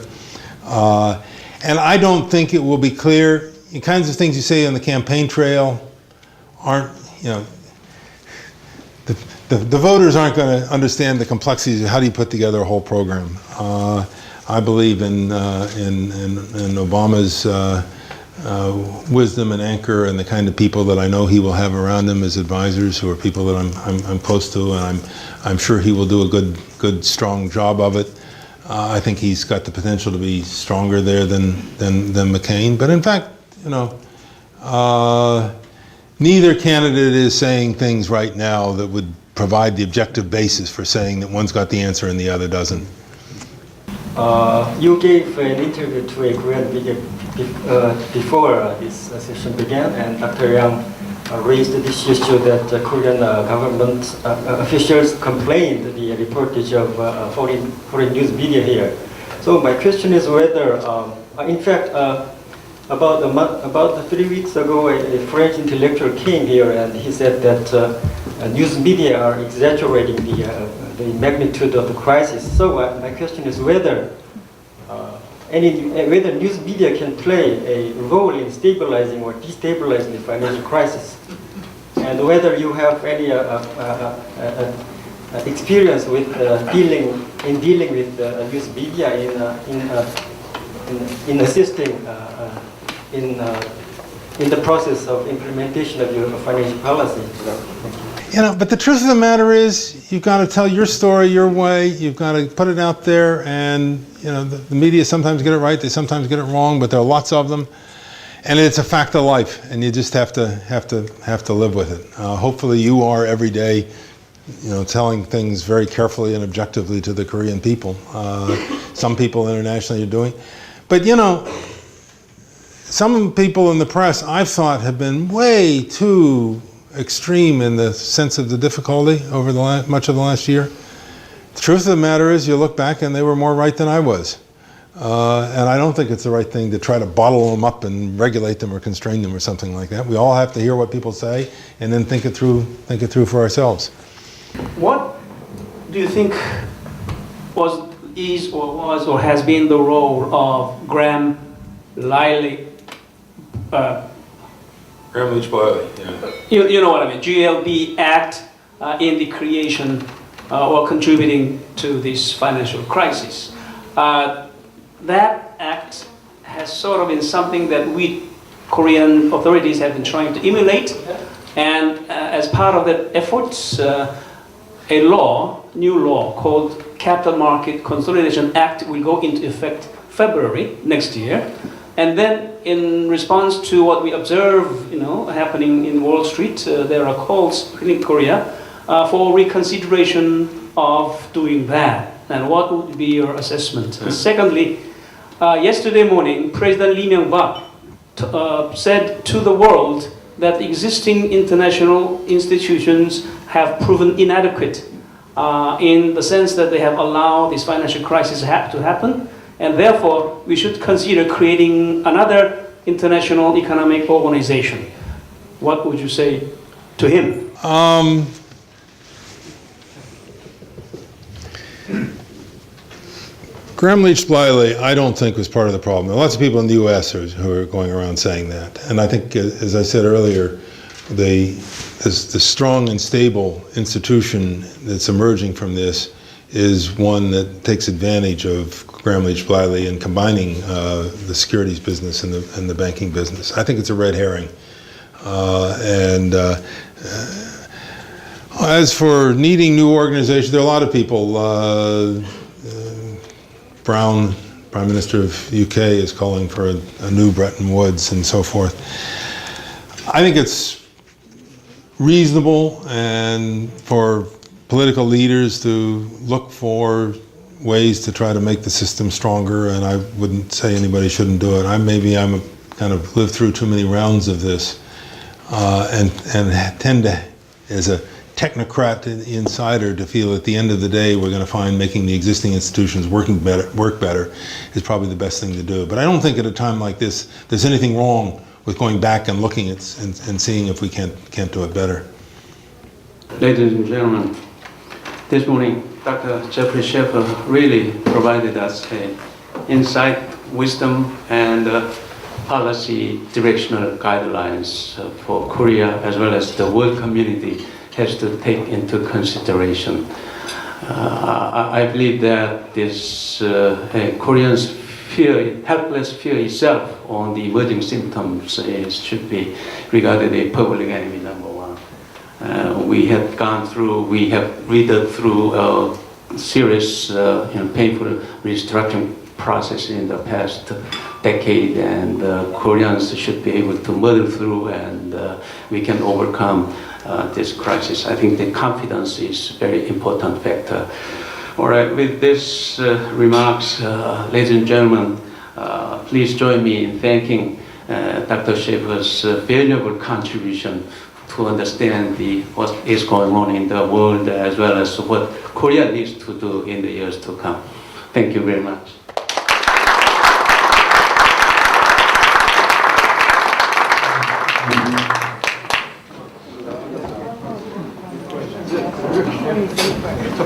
And I don't think it will be clear. The kinds of things you say on the campaign trail aren't, the voters aren't going to understand the complexities of how do you put together a whole program. I believe in Obama's wisdom and anchor, and the kind of people that I know he will have around him as advisors, who are people that I'm close to, and I'm sure he will do a good strong job of it. I think he's got the potential to be stronger there than McCain. But in fact, neither candidate is saying things right now that would provide the objective basis for saying that one's got the answer and the other doesn't. You gave an interview to a Korean media before this session began, and Dr. Yang raised this issue that Korean government officials complained the reportage of foreign news media here. So my question is whether, in fact, about 3 weeks ago, a French intellectual came here and he said that news media are exaggerating the magnitude of the crisis. So my question is whether whether news media can play a role in stabilizing or destabilizing the financial crisis, and whether you have any experience with dealing with news media in assisting in the process of implementation of your financial policy. But the truth of the matter is, you've got to tell your story your way. You've got to put it out there, and the media sometimes get it right, they sometimes get it wrong, but there are lots of them, and it's a fact of life, and you just have to live with it. Hopefully, you are every day, telling things very carefully and objectively to the Korean people. Some people internationally are doing, but some people in the press I've thought have been way too extreme in the sense of the difficulty over much of the last year. The truth of the matter is, you look back and they were more right than I was. And I don't think it's the right thing to try to bottle them up and regulate them or constrain them or something like that. We all have to hear what people say and then think it through for ourselves. What do you think is or has been the role of Graham Leach Bliley, yeah. You know what I mean, GLB Act in the creation or contributing to this financial crisis. That act has sort of been something that we Korean authorities have been trying to emulate, and as part of that efforts, a new law called Capital Market Consolidation Act will go into effect February next year. And then, in response to what we observe, happening in Wall Street, there are calls in Korea for reconsideration of doing that. And what would be your assessment? Secondly, yesterday morning, President Lee Myung-bak said to the world that existing international institutions have proven inadequate in the sense that they have allowed this financial crisis to happen. and therefore we should consider creating another international economic organization. What would you say to him? Gramm-Leach-Bliley, I don't think was part of the problem. There are lots of people in the U.S. who are going around saying that. And I think, as I said earlier, the strong and stable institution that's emerging from this is one that takes advantage of Gramm-Leach-Bliley and combining the securities business and the banking business. I think it's a red herring. As for needing new organizations, there are a lot of people. Brown, Prime Minister of UK, is calling for a new Bretton Woods and so forth. I think it's reasonable and for political leaders to look for ways to try to make the system stronger, and I wouldn't say anybody shouldn't do it. Maybe I'm kind of lived through too many rounds of this and tend to, as a technocrat insider, to feel at the end of the day we're going to find making the existing institutions work better is probably the best thing to do. But I don't think at a time like this there's anything wrong with going back and looking at and seeing if we can't do it better. Ladies and gentlemen, this morning Dr. Jeffrey Shafer really provided us insight, wisdom, and policy directional guidelines for Korea as well as the world community has to take into consideration. I believe that this Koreans' helpless fear itself on the emerging symptoms should be regarded a public enemy number one. We have read through a serious, painful restructuring process in the past decade, and Koreans should be able to muddle through, and we can overcome this crisis. I think the confidence is a very important factor. All right, with these remarks, ladies and gentlemen, please join me in thanking Dr. Shafer's valuable contribution to understand what is going on in the world as well as what Korea needs to do in the years to come. Thank you very much. So